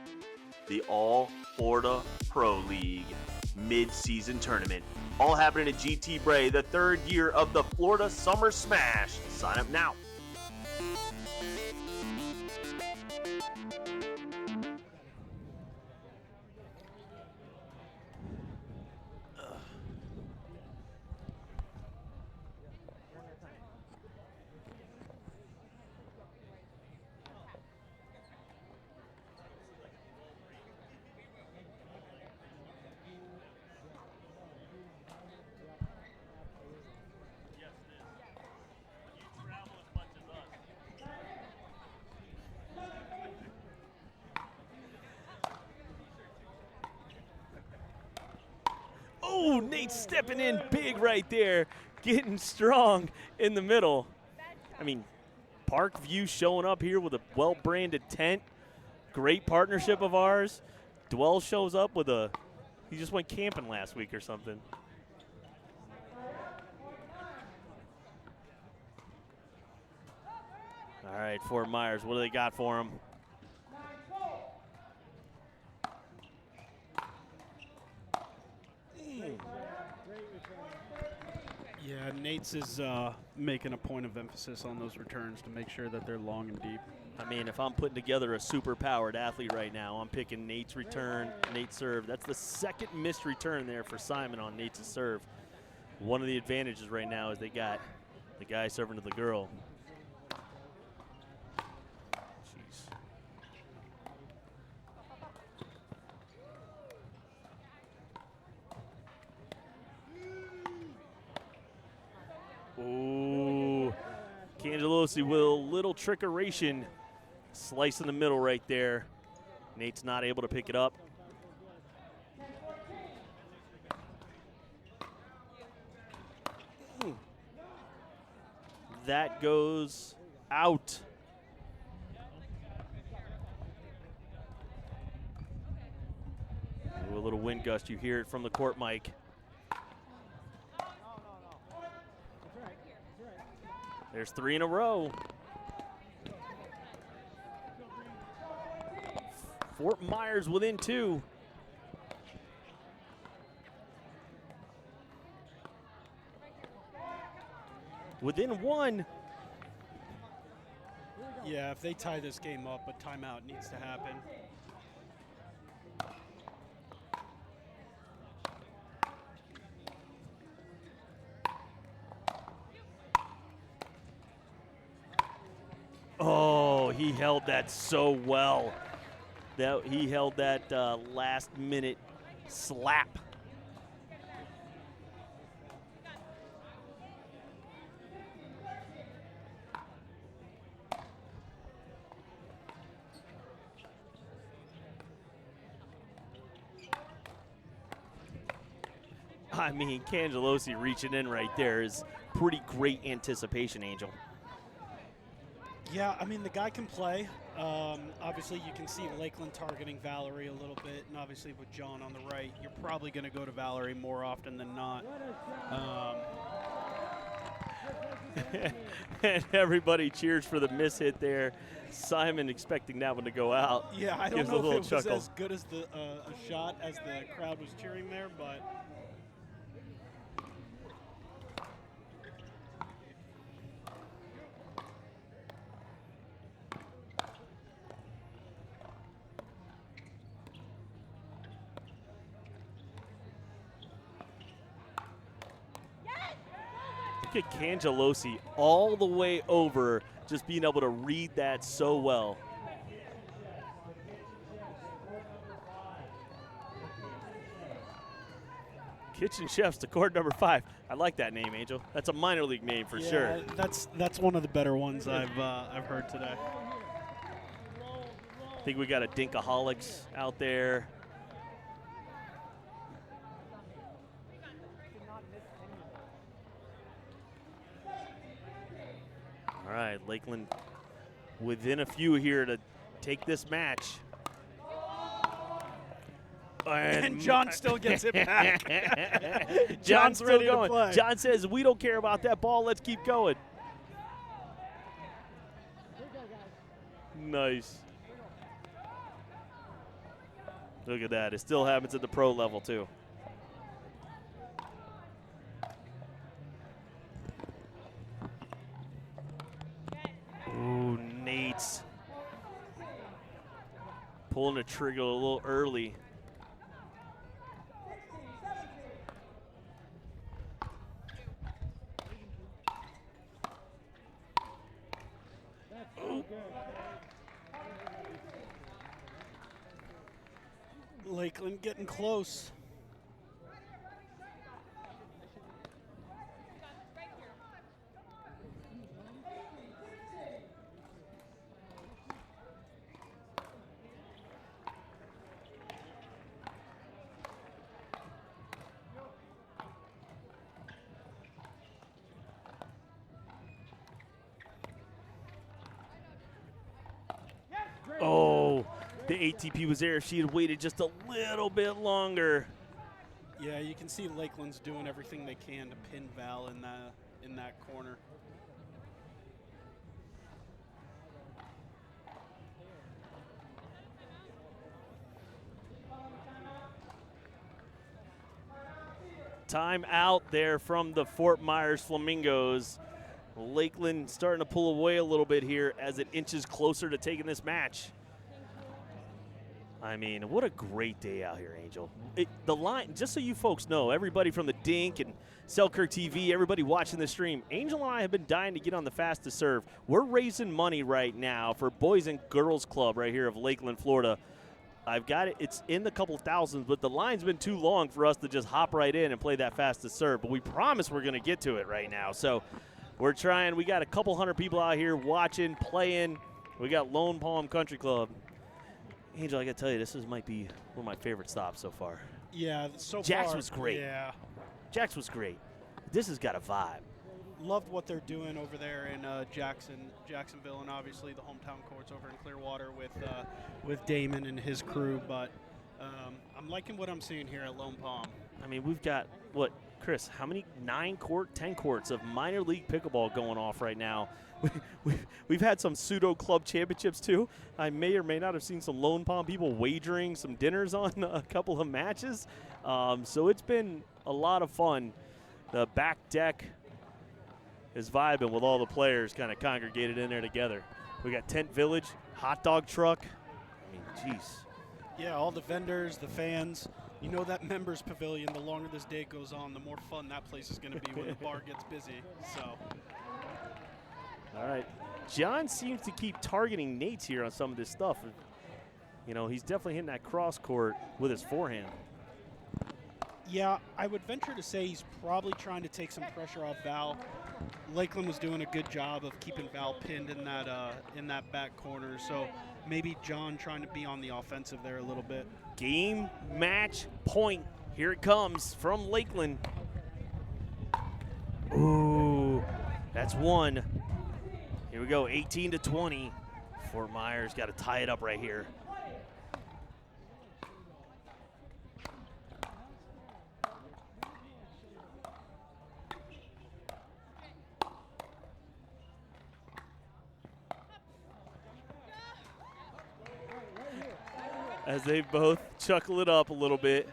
the All Florida Pro League mid-season tournament. All happening at GT Bray, the 3rd year of the Florida Summer Smash. Sign up now. Oh, Nate stepping in big right there, getting strong in the middle. I mean, Parkview showing up here with a well-branded tent. Great partnership of ours. Dwell shows up with he just went camping last week or something. All right, Fort Myers, what do they got for him? Yeah, Nate's is making a point of emphasis on those returns to make sure that they're long and deep. I mean, if I'm putting together a super-powered athlete right now, I'm picking Nate's return, Nate's serve. That's the second missed return there for Simon on Nate's serve. One of the advantages right now is they got the guy serving to the girl. Jeez. Ooh, Cangelosi with a little trickeration. Slice in the middle right there. Nate's not able to pick it up. That goes out. Ooh, a little wind gust. You hear it from the court mic. There's 3 in a row. Fort Myers within 2. Within 1. Yeah, if they tie this game up, a timeout needs to happen. Oh, he held that so well. He held that last-minute slap. I mean, Cangelosi reaching in right there is pretty great anticipation, Angel. Yeah, I mean, the guy can play. Obviously, you can see Lakeland targeting Valerie a little bit, and obviously with John on the right, you're probably going to go to Valerie more often than not. And everybody cheers for the miss hit there. Simon expecting that one to go out. Yeah, I don't Gives a know if little it chuckle. was as good as the a shot as the crowd was cheering there, but Look at Cangelosi all the way over, just being able to read that so well. Kitchen Chefs to court number 5. I like that name, Angel. That's a minor league name for sure. That's one of the better ones I've heard today. I think we got a Dinkaholics out there. All right, Lakeland within a few here to take this match. And John still gets it back. John's still ready to going. play. John says, we don't care about that ball. Let's keep going. Nice. Look at that. It still happens at the pro level, too. Ooh, Nate's pulling the trigger a little early. Lakeland getting close. Oh, the ATP was there. If she had waited just a little bit longer. Yeah, you can see Lakeland's doing everything they can to pin Val in that corner. Time out there from the Fort Myers Flamingos. Lakeland starting to pull away a little bit here as it inches closer to taking this match. I mean, what a great day out here, Angel. The line, just so you folks know, everybody from the Dink and SelkirkTV, everybody watching the stream, Angel and I have been dying to get on the fastest serve. We're raising money right now for Boys and Girls Club right here of Lakeland, Florida. I've got it. It's in the couple thousands, but the line's been too long for us to just hop right in and play that fastest serve. But we promise we're going to get to it right now. So we're trying. We got a couple hundred people out here watching, playing. We got Lone Palm Country Club. Angel, I got to tell you, this might be one of my favorite stops so far. Yeah, so Jax far. was great. Yeah. Jax was great. This has got a vibe. Loved what they're doing over there in Jacksonville, and obviously the hometown courts over in Clearwater with Damon and his crew. But I'm liking what I'm seeing here at Lone Palm. I mean, we've got, what, Chris, how many 10 courts of minor league pickleball going off right now? We've had some pseudo club championships too. I may or may not have seen some Lone Palm people wagering some dinners on a couple of matches. So it's been a lot of fun. The back deck is vibing with all the players kind of congregated in there together. We got Tent Village, hot dog truck. I mean, jeez. Yeah, all the vendors, the fans. You know that members pavilion, the longer this day goes on, the more fun that place is going to be when the bar gets busy. So, all right. John seems to keep targeting Nate's here on some of this stuff. You know, he's definitely hitting that cross court with his forehand. yeah, I would venture to say he's probably trying to take some pressure off Val. Lakeland was doing a good job of keeping Val pinned in that back corner. So maybe John trying to be on the offensive there a little bit. Game, match, point. Here it comes from Lakeland. Ooh, that's one. Here we go, 18-20. Fort Myers got to tie it up right here. As they both chuckle it up a little bit.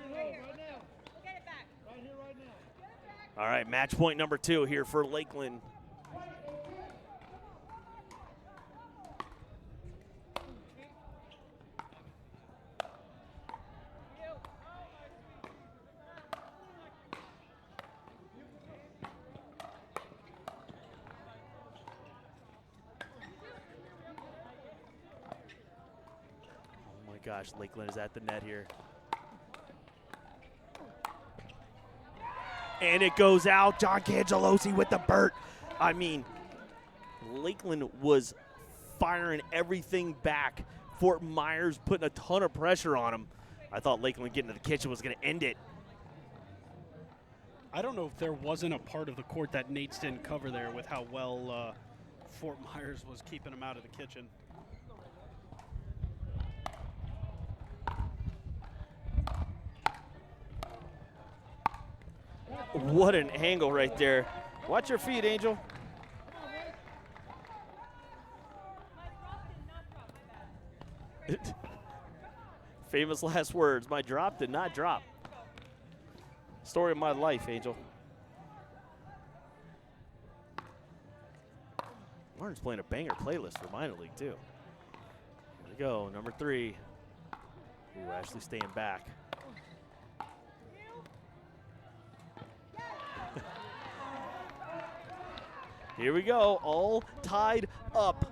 All right, match point number 2 here for Lakeland. Gosh, Lakeland is at the net here. And it goes out. John Cangelosi with the Burt. I mean, Lakeland was firing everything back. Fort Myers putting a ton of pressure on him. I thought Lakeland getting to the kitchen was going to end it. I don't know if there wasn't a part of the court that Nate's didn't cover there with how well Fort Myers was keeping him out of the kitchen. What an angle right there. Watch your feet, Angel. Famous last words. My drop did not drop. Story of my life, Angel. Martin's playing a banger playlist for minor league, too. Here we go, number 3. Ooh, Ashley staying back. Here we go, all tied up.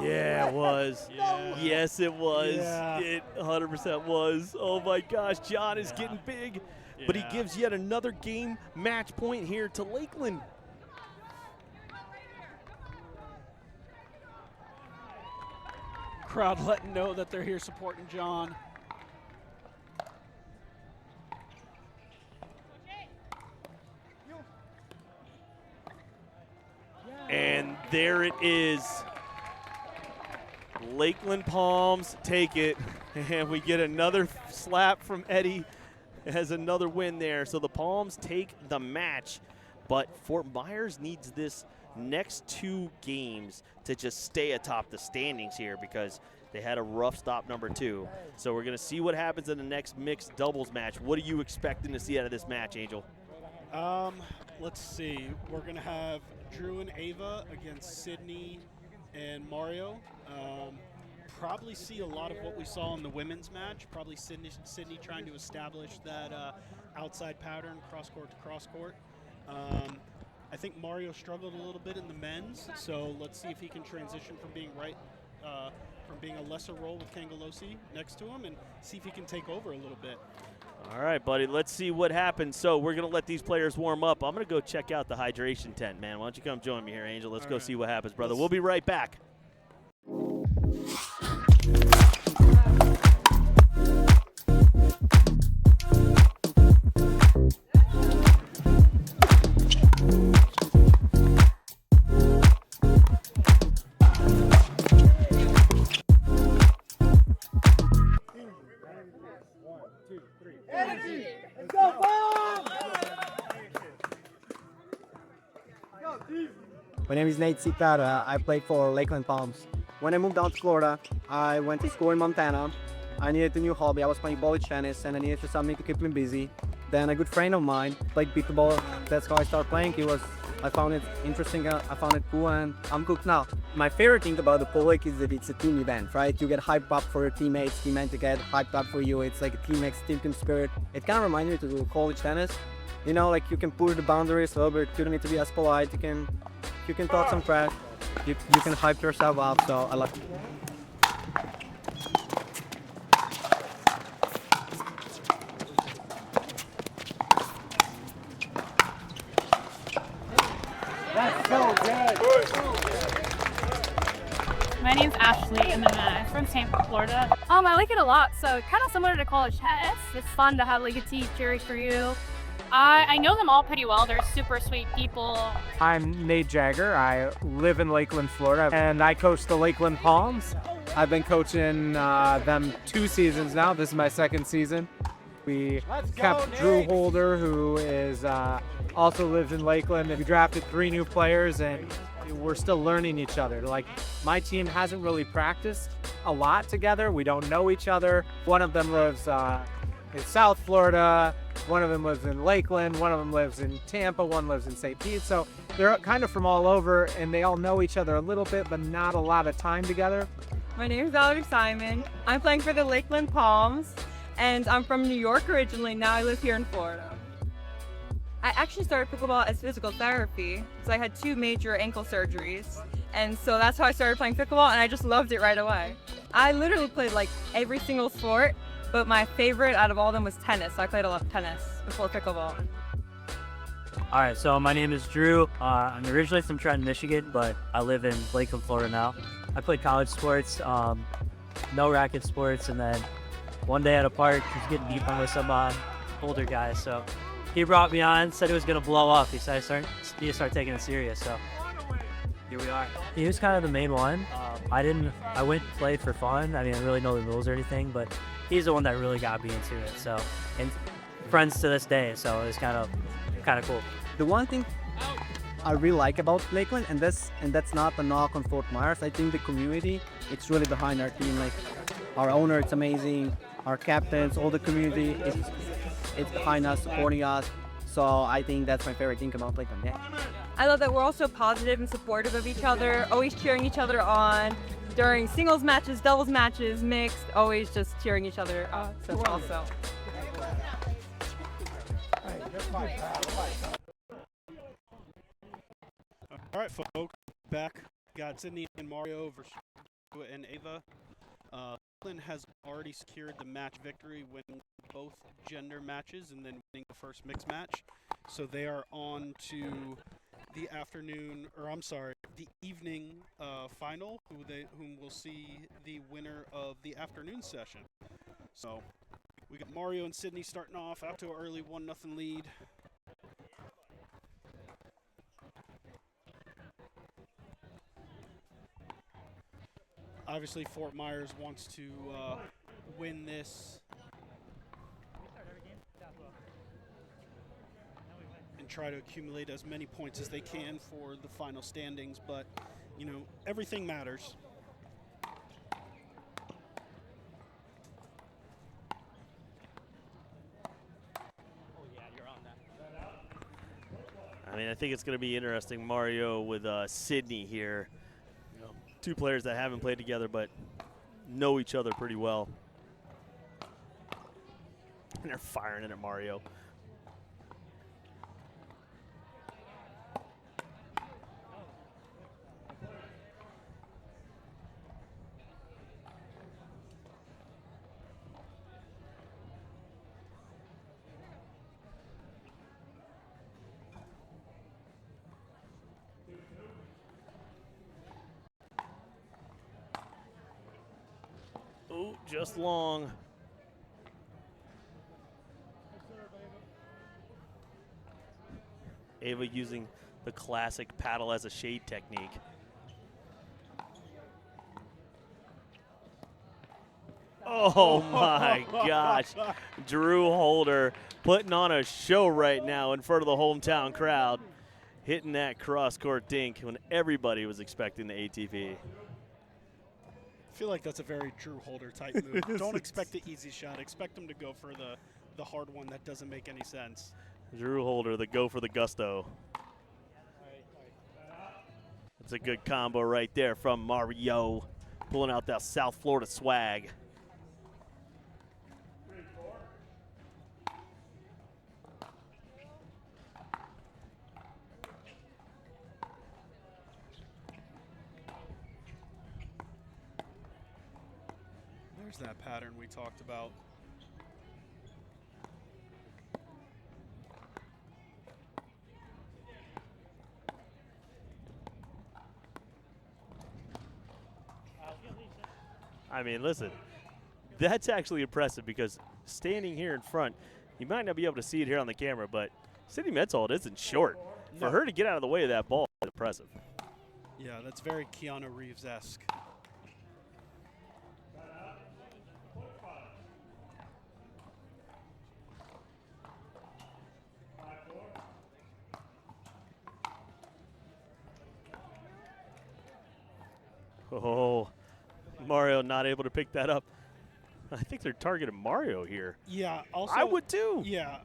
Yeah, it was. Yeah. Yes, it was. Yeah. It 100% was. Oh my gosh, John is getting big. But he gives yet another game match point here to Lakeland. Crowd letting know that they're here supporting John. And there it is. Lakeland Palms take it. And we get another slap from Eddie. Has another win there. So the Palms take the match. But Fort Myers needs this next 2 games to just stay atop the standings here because they had a rough stop number 2. So we're going to see what happens in the next mixed doubles match. What are you expecting to see out of this match, Angel? Let's see. We're going to have Drew and Ava against Sydney and Mario. Probably see a lot of what we saw in the women's match. Probably Sydney trying to establish that outside pattern, cross-court to cross-court. I think Mario struggled a little bit in the men's, so let's see if he can transition from being from being a lesser role with Cangelosi next to him and see if he can take over a little bit. All right, buddy, let's see what happens. So we're going to let these players warm up. I'm going to go check out the hydration tent, man. Why don't you come join me here, Angel? Let's go see what happens, brother. We'll be right back. 2, 3. Energy! Let's go, Bob! My name is Nate Citara. I played for Lakeland Palms. When I moved down to Florida, I went to school in Montana. I needed a new hobby. I was playing ball tennis and I needed something to keep me busy. Then a good friend of mine played pickleball. That's how I started playing. I found it interesting, I found it cool, and I'm hooked now. My favorite thing about the pole league is that it's a team event, right? You get hyped up for your teammates to get hyped up for you. It's like a team spirit. It kind of reminds me to college tennis. You know, like you can push the boundaries a little bit. You don't need to be as polite. You can talk some trash. You can hype yourself up. So I like it. That's so good. My name's Ashley, and then I'm from Tampa, Florida. I like it a lot. So kind of similar to college tennis. It's fun to have like a team cheering for you. I know them all pretty well. They're super sweet people. I'm Nate Jagger. I live in Lakeland, Florida, and I coach the Lakeland Palms. I've been coaching them 2 seasons now. This is my 2nd season. We kept Drew Holder, who is also lives in Lakeland. We drafted 3 new players, and we're still learning each other. Like, my team hasn't really practiced a lot together. We don't know each other. One of them lives in South Florida. One of them lives in Lakeland. One of them lives in Tampa. One lives in St. Pete. So they're kind of from all over, and they all know each other a little bit, but not a lot of time together. My name is Alex Simon. I'm playing for the Lakeland Palms, and I'm from New York originally. Now I live here in Florida. I actually started pickleball as physical therapy, so I had 2 major ankle surgeries, and so that's how I started playing pickleball, and I just loved it right away. I literally played like every single sport, but my favorite out of all of them was tennis. So I played a lot of tennis before pickleball. All right, so my name is Drew. I'm originally from Trenton, Michigan, but I live in Lakeland, Florida now. I played college sports, no racket sports, and then one day at a park, I was getting beat by some older guys. So he brought me on, said it was gonna blow up. He said you start taking it serious. So here we are. He was kind of the main one. I went to play for fun. I didn't really know the rules or anything, but he's the one that really got me into it. So, and friends to this day. So it's kind of cool. The one thing I really like about Lakeland, and that's not a knock on Fort Myers. I think the community, it's really behind our team. Like our owner, it's amazing. Our captains, all the community, it's behind us, supporting us. So I think that's my favorite thing about Lakeland. Yeah. I love that we're all so positive and supportive of each other, always cheering each other on. During singles matches, doubles matches, mixed, always just cheering each other on. So also. All right, folks, back. Got Sydney and Mario versus and Ava. Lakeland has already secured the match victory, winning both gender matches and then winning the first mixed match. So they are on to the the evening final, whom will see the winner of the afternoon session. So we got Mario and Sydney starting off out to an early 1-0 lead. Obviously, Fort Myers wants to win this and try to accumulate as many points as they can for the final standings, but, you know, everything matters. I mean, I think it's going to be interesting, Mario, with Sydney here. You know, 2 players that haven't played together but know each other pretty well. And they're firing it at Mario. Oh, just long. Ava using the classic paddle as a shade technique. Oh my gosh. Drew Holder putting on a show right now in front of the hometown crowd, hitting that cross-court dink when everybody was expecting the ATP. I feel like that's a very Drew Holder type move. Don't expect the easy shot. Expect him to go for the hard one that doesn't make any sense. Drew Holder, the go for the gusto. That's a good combo right there from Mario, pulling out that South Florida swag. There's that pattern we talked about. I mean, listen, that's actually impressive because standing here in front, you might not be able to see it here on the camera, but Cindy Metzold isn't short. For her to get out of the way of that ball is impressive. Yeah, that's very Keanu Reeves-esque. Oh, Mario not able to pick that up. I think they're targeting Mario here. Yeah, also I would too. Yeah,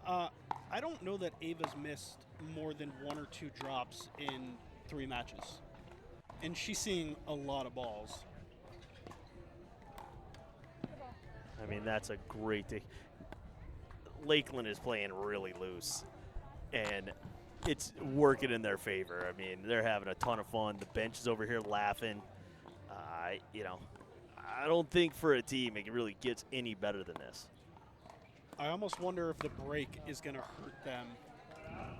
I don't know that Ava's missed more than 1 or 2 drops in 3 matches, and she's seeing a lot of balls. I mean, that's a great thing. Lakeland is playing really loose, and it's working in their favor. I mean, they're having a ton of fun. The bench is over here laughing. You know, I don't think for a team it really gets any better than this. I almost wonder if the break is going to hurt them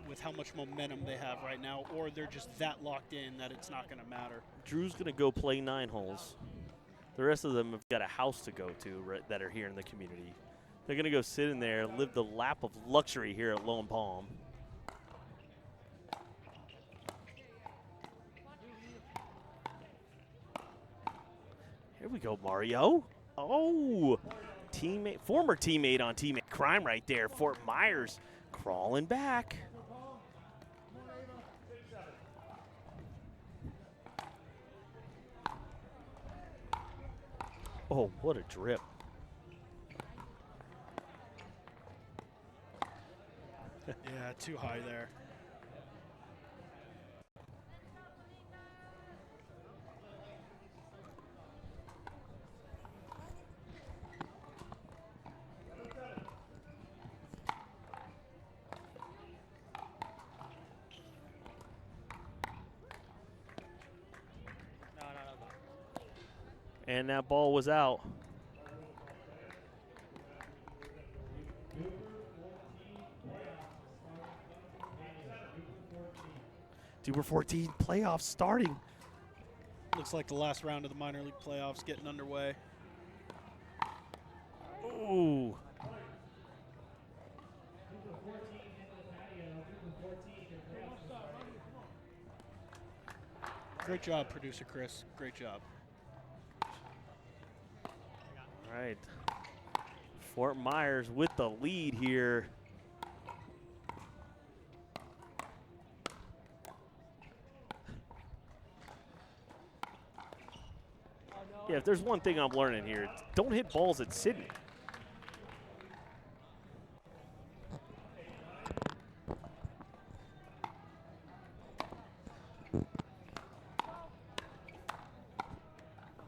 with how much momentum they have right now, or they're just that locked in that it's not going to matter. Drew's going to go play 9 holes. The rest of them have got a house to go to that are here in the community. They're going to go sit in there and live the lap of luxury here at Lone Palm. Here we go, Mario. Oh, former teammate on teammate crime right there. Fort Myers crawling back. Oh, what a drip. Yeah, too high there. And that ball was out. DUPR 14 playoffs starting. Looks like the last round of the minor league playoffs getting underway. Ooh. Great job, producer Chris. Great job. All right. Fort Myers with the lead here. Yeah, if there's one thing I'm learning here, it's don't hit balls at Sydney.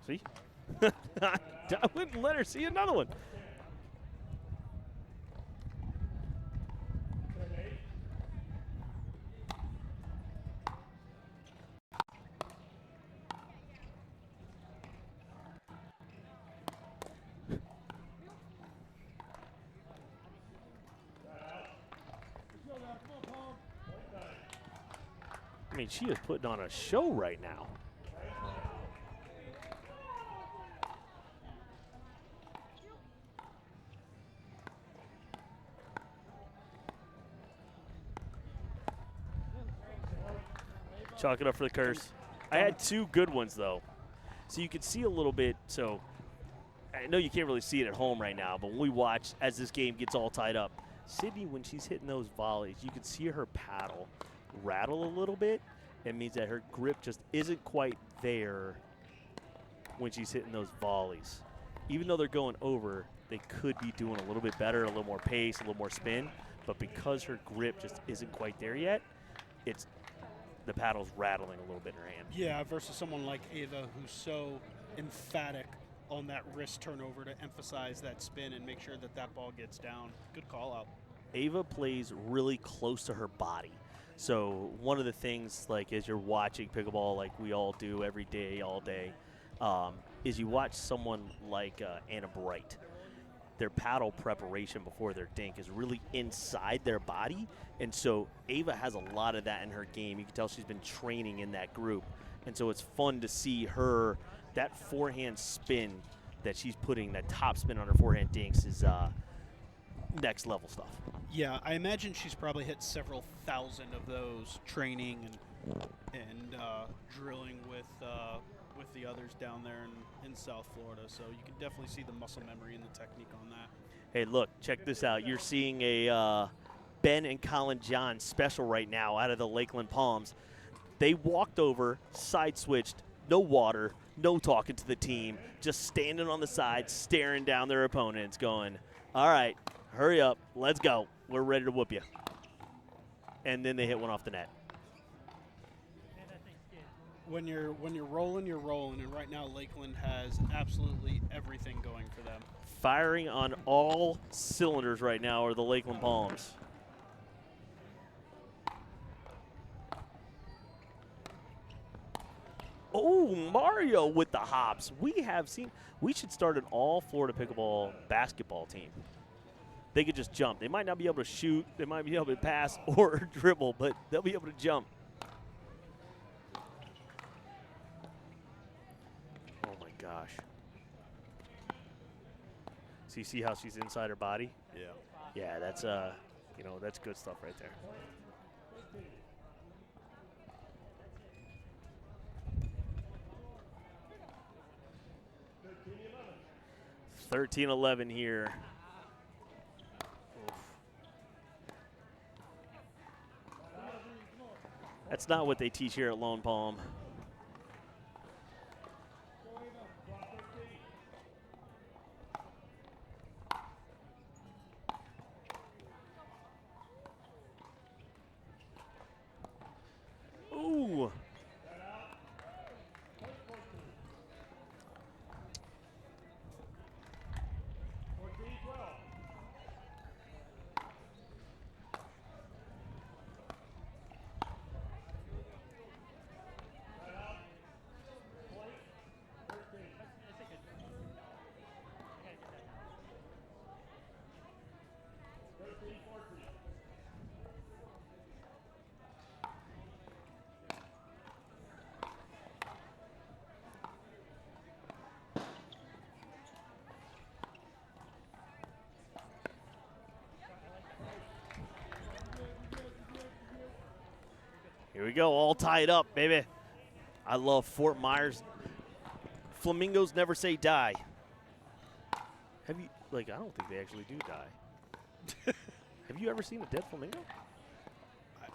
See? I wouldn't let her see another one. I mean, she is putting on a show right now. Chalk it up for the curse. I had 2 good ones, though. So you could see a little bit. So I know you can't really see it at home right now, but when we watch as this game gets all tied up, Sydney, when she's hitting those volleys, you can see her paddle rattle a little bit. It means that her grip just isn't quite there when she's hitting those volleys. Even though they're going over, they could be doing a little bit better, a little more pace, a little more spin. But because her grip just isn't quite there yet, the paddle's rattling a little bit in her hand. Yeah, versus someone like Ava who's so emphatic on that wrist turnover to emphasize that spin and make sure that that ball gets down. Good call out. Ava plays really close to her body. So one of the things, like as you're watching pickleball, like we all do every day, all day, is you watch someone like Anna Bright. Their paddle preparation before their dink is really inside their body. And so Ava has a lot of that in her game. You can tell she's been training in that group. And so it's fun to see her, that forehand spin that she's putting, that top spin on her forehand dinks is next level stuff. Yeah, I imagine she's probably hit several thousand of those training and drilling with the others down there in South Florida. So you can definitely see the muscle memory and the technique on that. Hey, look, check this out. You're seeing a Ben and Colin John special right now out of the Lakeland Palms. They walked over, side switched, no water, no talking to the team, just standing on the side, staring down their opponents, going, all right, hurry up, let's go. We're ready to whoop you. And then they hit one off the net. When you're rolling, you're rolling. And right now, Lakeland has absolutely everything going for them. Firing on all cylinders right now are the Lakeland Palms. Oh, Mario with the hops. We should start an all Florida pickleball basketball team. They could just jump. They might not be able to shoot, they might be able to pass or dribble, but they'll be able to jump. Oh my gosh. So you see how she's inside her body? Yeah. Yeah, that's that's good stuff right there. (13-11) here. Oof. That's not what they teach here at Lone Palm. Ooh. Here we go, all tied up, baby. I love Fort Myers. Flamingos never say die. Have you, I don't think they actually do die. Have you ever seen a dead flamingo?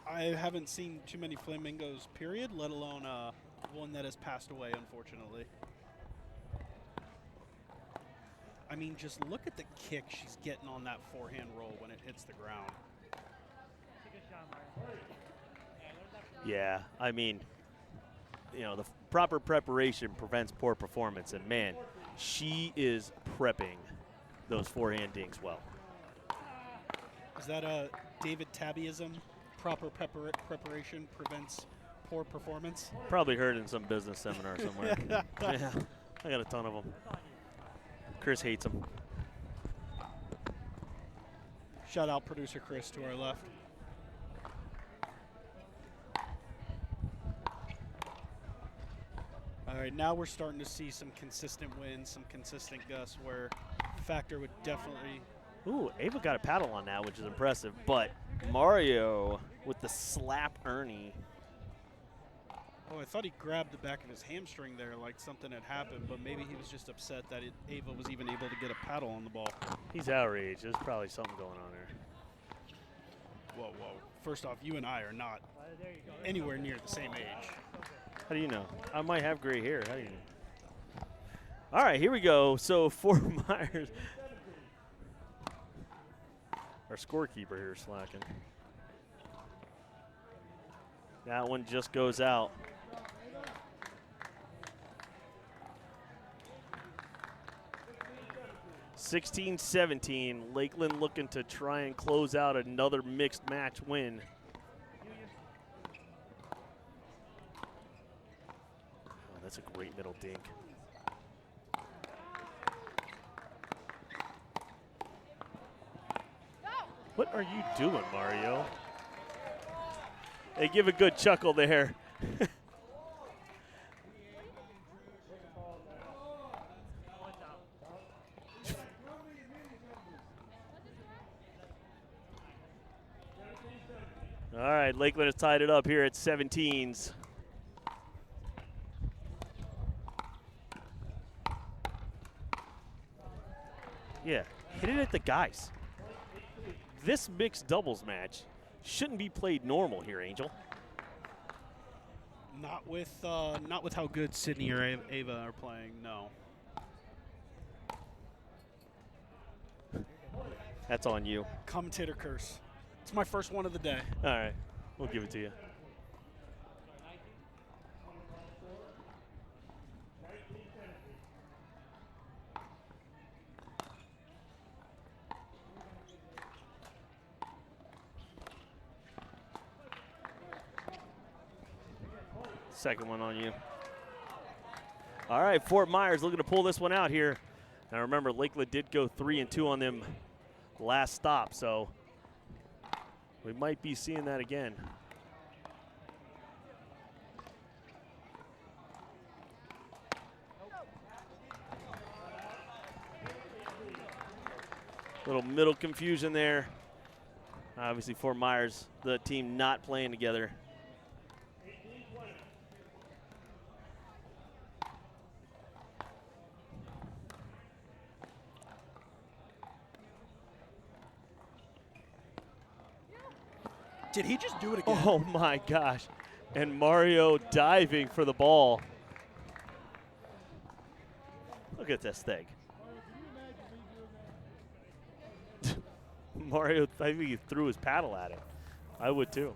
I haven't seen too many flamingos, period, let alone one that has passed away, unfortunately. I mean, just look at the kick she's getting on that forehand roll when it hits the ground. Yeah, I mean, the proper preparation prevents poor performance, and man, she is prepping those forehand dinks well. Is that a David Tabbyism? Proper preparation prevents poor performance? Probably heard in some business seminar somewhere. Yeah, I got a ton of them. Chris hates them. Shout out producer Chris to our left. All right, now we're starting to see some consistent wins, some consistent gusts where Factor would definitely... Ooh, Ava got a paddle on that, which is impressive, but Mario with the slap Ernie. Oh, I thought he grabbed the back of his hamstring there like something had happened, but maybe he was just upset that Ava was even able to get a paddle on the ball. He's outraged. There's probably something going on there. Whoa, whoa. First off, you and I are not anywhere near the same age. How do you know? I might have gray hair. How do you know? All right, here we go. So Fort Myers, our scorekeeper here, slacking. That one just goes out. (16-17). Lakeland looking to try and close out another mixed match win. Oh, that's a great middle dink. What are you doing, Mario? They give a good chuckle there. All right, Lakeland has tied it up here at 17s. Yeah, hit it at the guys. This mixed doubles match shouldn't be played normal here, Angel. Not with how good Sydney or Ava are playing, no. That's on you. Commentator curse. It's my first one of the day. All right, we'll give it to you. Second one on you. All right, Fort Myers looking to pull this one out here. Now remember, Lakeland did go 3-2 on them last stop, so we might be seeing that again. Little middle confusion there. Obviously, Fort Myers, the team not playing together. Did he just do it again? Oh my gosh. And Mario diving for the ball. Look at this thing. Mario, I think he threw his paddle at it. I would too.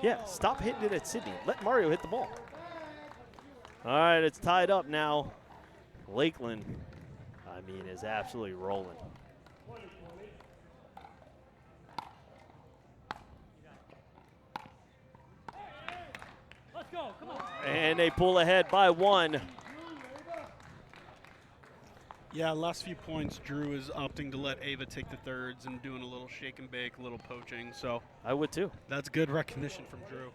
Yeah, stop hitting it at Sydney. Let Mario hit the ball. All right, it's tied up now. Lakeland, I mean, is absolutely rolling. Let's go, come on. And they pull ahead by 1. Yeah, last few points, Drew is opting to let Ava take the thirds and doing a little shake and bake, a little poaching. So I would too. That's good recognition from Drew.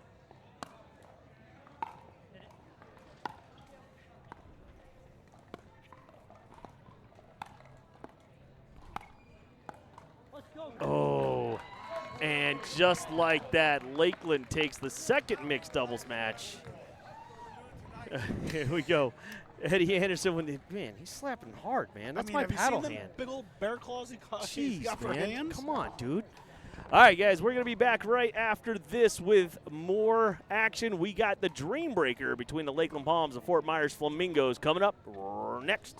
Oh, and just like that, Lakeland takes the second mixed doubles match. Here we go. Eddie Anderson, man, he's slapping hard, man. That's my paddle hand. Have you seen the big old bear claws he's Jeez, got for man. hands? Come on, dude. All right, guys, we're going to be back right after this with more action. We got the Dream Breaker between the Lakeland Palms and Fort Myers Flamingos coming up next.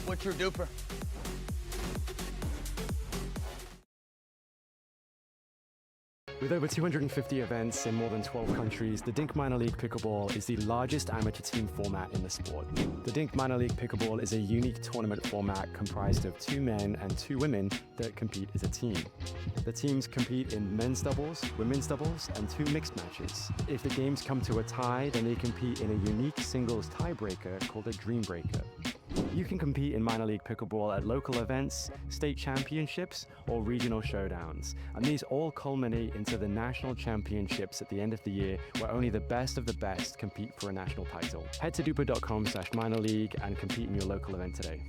What's your DUPR? With With over 250 events in more than 12 countries, the Dink Minor League Pickleball is the largest amateur team format in the sport. The Dink Minor League Pickleball is a unique tournament format comprised of 2 men and 2 women that compete as a team. The teams compete in men's doubles, women's doubles, and 2 mixed matches. If the games come to a tie, then they compete in a unique singles tiebreaker called a Dream Breaker. You can compete in minor league pickleball at local events, state championships, or regional showdowns, and these all culminate into the national championships at the end of the year, where only the best of the best compete for a national title. Head to DUPR.com/minorleague and compete in your local event today.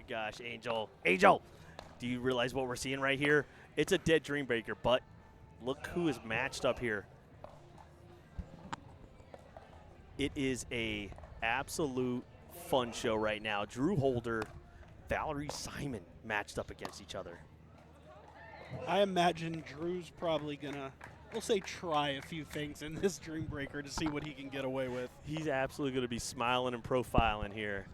Gosh, Angel, do you realize what we're seeing right here? It's a dead dream breaker, but look who is matched up here. It is a absolute fun show right now. Drew Holder, Valerie Simon matched up against each other. I imagine Drew's probably gonna, we'll say, try a few things in this dream breaker to see what he can get away with. He's absolutely going to be smiling and profiling here.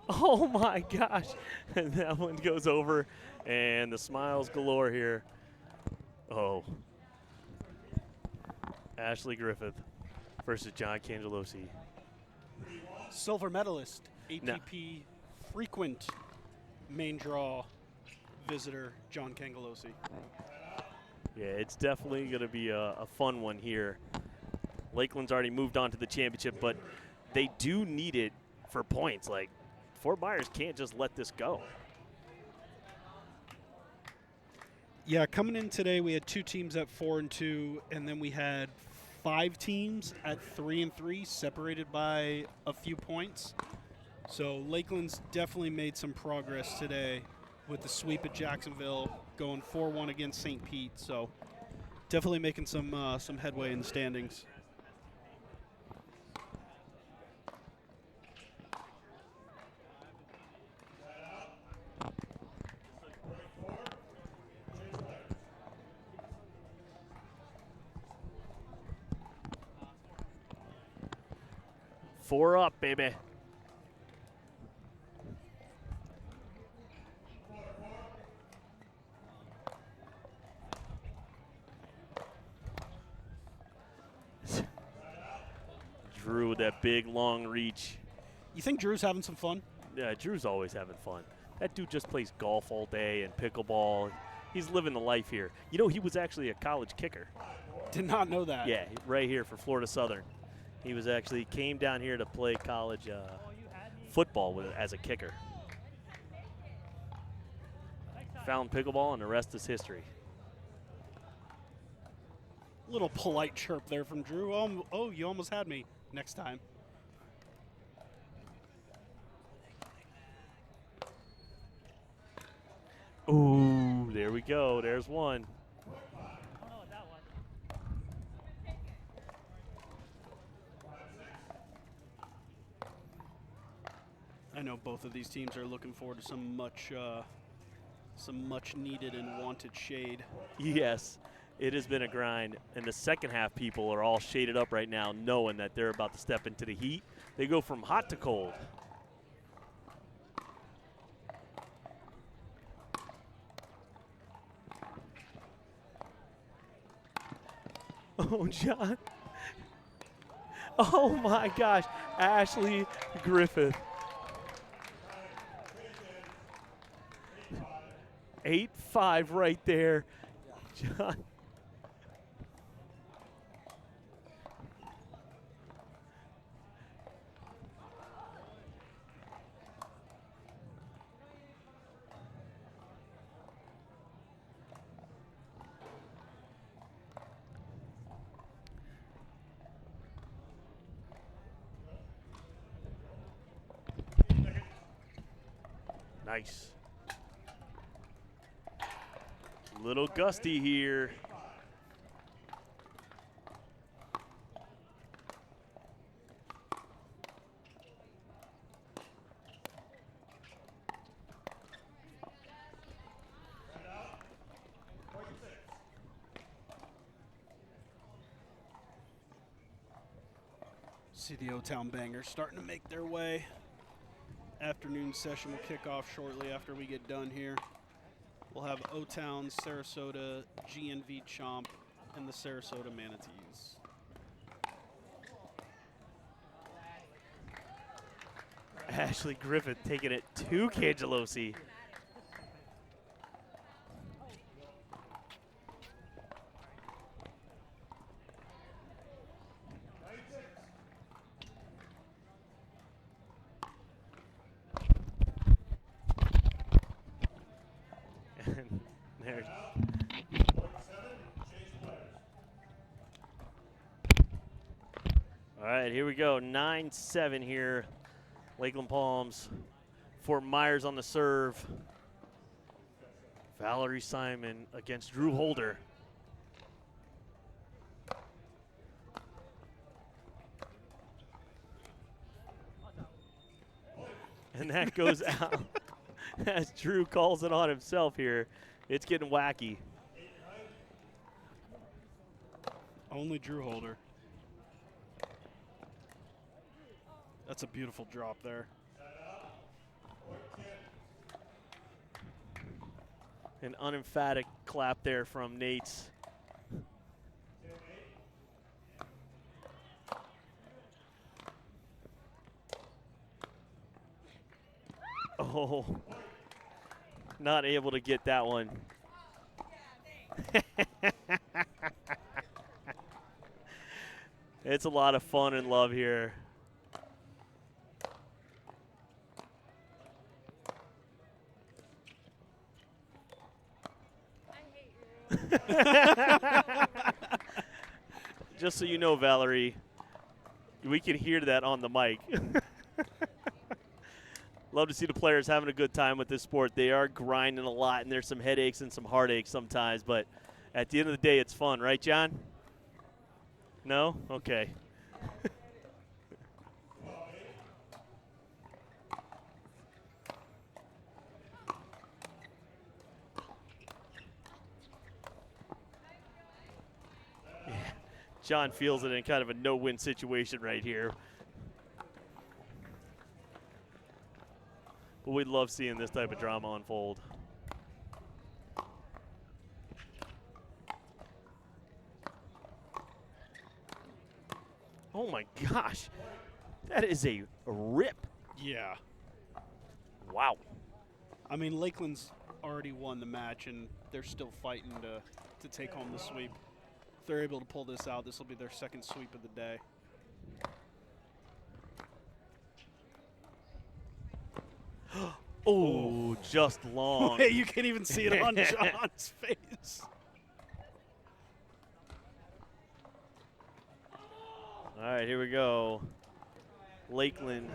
Oh my gosh. And that one goes over, and the smiles galore here. Oh. Ashley Griffith versus John Cangelosi. Silver medalist, APP frequent main draw visitor, John Cangelosi. Yeah, it's definitely going to be a fun one here. Lakeland's already moved on to the championship, but they do need it for points. Like, Fort Myers can't just let this go. Yeah, coming in today, we had 2 teams at 4-2, and then we had 5 teams at 3-3, separated by a few points. So Lakeland's definitely made some progress today with the sweep at Jacksonville, going 4-1 against St. Pete. So definitely making some headway in the standings. Four up, baby. Drew with that big, long reach. You think Drew's having some fun? Yeah, Drew's always having fun. That dude just plays golf all day and pickleball. He's living the life here. You know, he was actually a college kicker. Did not know that. Yeah, right here for Florida Southern. He was actually came down here to play college football as a kicker. Found pickleball, and the rest is history. Little polite chirp there from Drew. Oh, you almost had me. Next time. Ooh, there we go. There's one. I know both of these teams are looking forward to some much needed and wanted shade. Yes, it has been a grind. And the second half people are all shaded up right now, knowing that they're about to step into the heat. They go from hot to cold. Oh, John. Oh, my gosh. Ashley Griffith. 8-5 right there. John. Nice. Little gusty here. See the O-Town Bangers starting to make their way. Afternoon session will kick off shortly after we get done here. We'll have O-Town, Sarasota, GNV Chomp, and the Sarasota Manatees. Ashley Griffith taking it to Cangelosi. And there's all right, here we go. 9-7 here. Lakeland Palms. Fort Myers on the serve. Valerie Simon against Drew Holder. And that goes out as Drew calls it on himself here. It's getting wacky. Only Drew Holder. That's a beautiful drop there. An unemphatic clap there from Nate's. Oh, not able to get that one. It's a lot of fun and love here. Just so you know, Valerie, we can hear that on the mic. Love to see the players having a good time with this sport. They are grinding a lot, and there's some headaches and some heartaches sometimes, but at the end of the day, it's fun, right, John? No? Okay. Yeah. John feels it in kind of a no-win situation right here. But we love seeing this type of drama unfold. Oh my gosh, that is a rip. Yeah. Wow. I mean, Lakeland's already won the match, and they're still fighting to take home the sweep. If they're able to pull this out, this will be their second sweep of the day. Oh, just long. Hey, you can't even see it on John's face. All right, here we go. Lakeland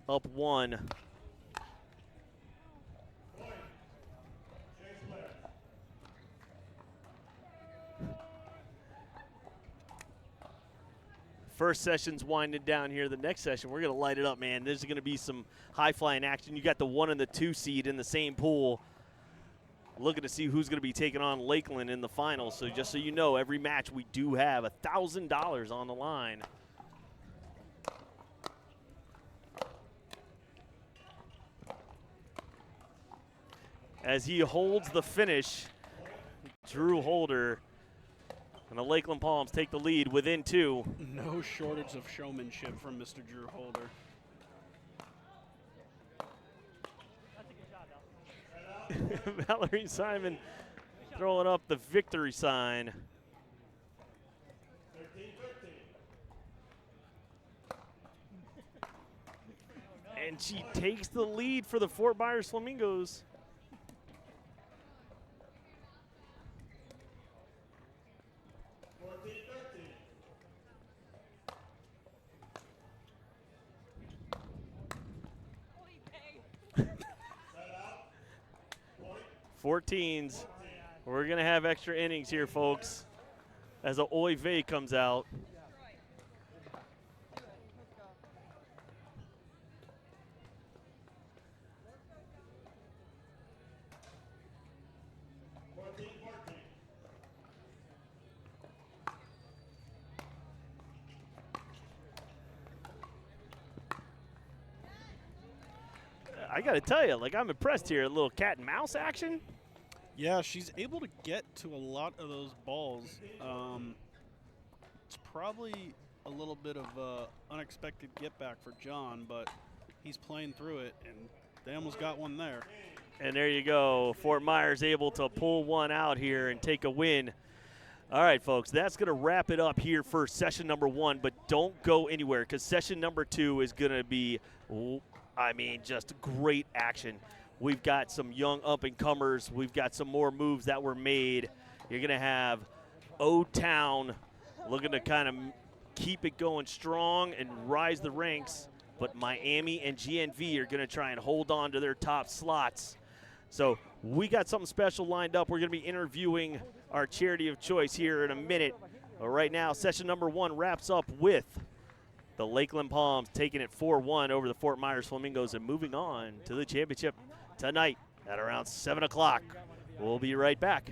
up 1. First session's winding down here. The next session, we're going to light it up, man. There's going to be some high-flying action. You got the 1 and the 2 seed in the same pool. Looking to see who's going to be taking on Lakeland in the finals. So just so you know, every match we do have $1,000 on the line. As he holds the finish, Drew Holder and the Lakeland Palms take the lead within 2. No shortage of showmanship from Mr. Drew Holder. Valerie Simon throwing up the victory sign. And she takes the lead for the Fort Myers Flamingos. Fourteens. We're going to have extra innings here, folks, as a Oy vey comes out. I got to tell you, like, I'm impressed here. A little cat and mouse action. Yeah, she's able to get to a lot of those balls. It's probably a little bit of unexpected get back for John, but he's playing through it, and they almost got one there. And there you go. Fort Myers able to pull one out here and take a win. All right, folks, that's going to wrap it up here for session number 1, but don't go anywhere because session number 2 is going to be, I mean, just great action. We've got some young up-and-comers. We've got some more moves that were made. You're going to have O-Town looking to kind of keep it going strong and rise the ranks, but Miami and GNV are going to try and hold on to their top slots. So we got something special lined up. We're going to be interviewing our charity of choice here in a minute. But right now, session number 1 wraps up with the Lakeland Palms taking it 4-1 over the Fort Myers Flamingos and moving on to the championship tonight at around 7 o'clock. We'll be right back.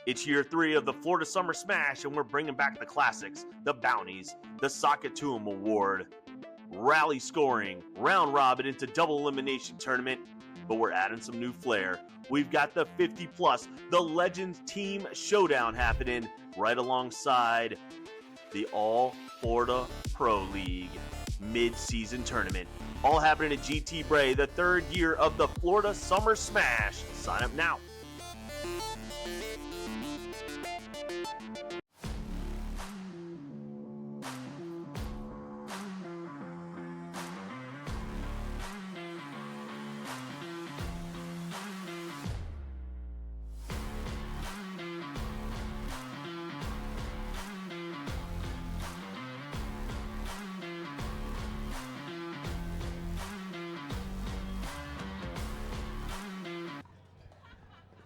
It's year 3 of the Florida Summer Smash, and we're bringing back the classics, the bounties, the Sock It To 'Em Award, rally scoring, round robin into double elimination tournament, but we're adding some new flair. We've got the 50 plus, the Legends Team Showdown happening right alongside the All Florida Pro League mid-season tournament. All happening at GT Bray, the third year of the Florida Summer Smash. Sign up now.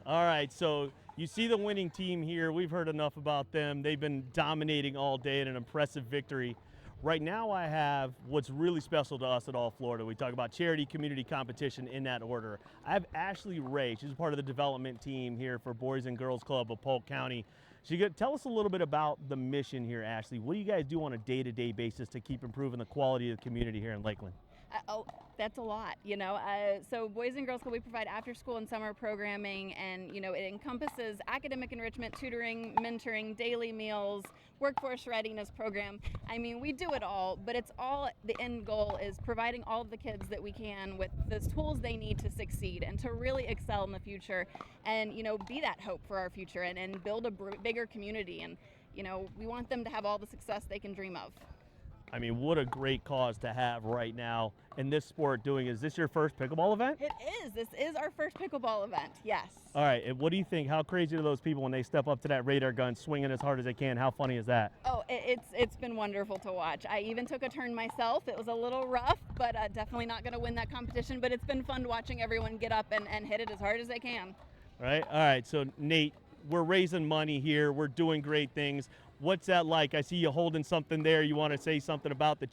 All right, so you see the winning team here. We've heard enough about them. They've been dominating all day in an impressive victory. Right now I have what's really special to us at All Florida. We talk about charity, community, competition in that order. I have Ashley Ray. She's part of the development team here for Boys and Girls Club of Polk County. Tell us a little bit about the mission here, Ashley. What do you guys do on a day-to-day basis to keep improving the quality of the community here in Lakeland? That's a lot, so Boys and Girls Club, we provide after school and summer programming, and it encompasses academic enrichment, tutoring, mentoring, daily meals, workforce readiness program. I mean, we do it all, but it's all, the end goal is providing all of the kids that we can with the tools they need to succeed and to really excel in the future, and be that hope for our future, and build a bigger community, and we want them to have all the success they can dream of. I mean, what a great cause to have right now in this sport doing. Is this your first pickleball event? It is. This is our first pickleball event, yes. All right, and what do you think? How crazy are those people when they step up to that radar gun, swinging as hard as they can? How funny is that? Oh, it's been wonderful to watch. I even took a turn myself. It was a little rough, but definitely not going to win that competition, but it's been fun watching everyone get up and hit it as hard as they can. All right, so Nate, we're raising money here. We're doing great things. What's that like? I see you holding something there. You want to say something about the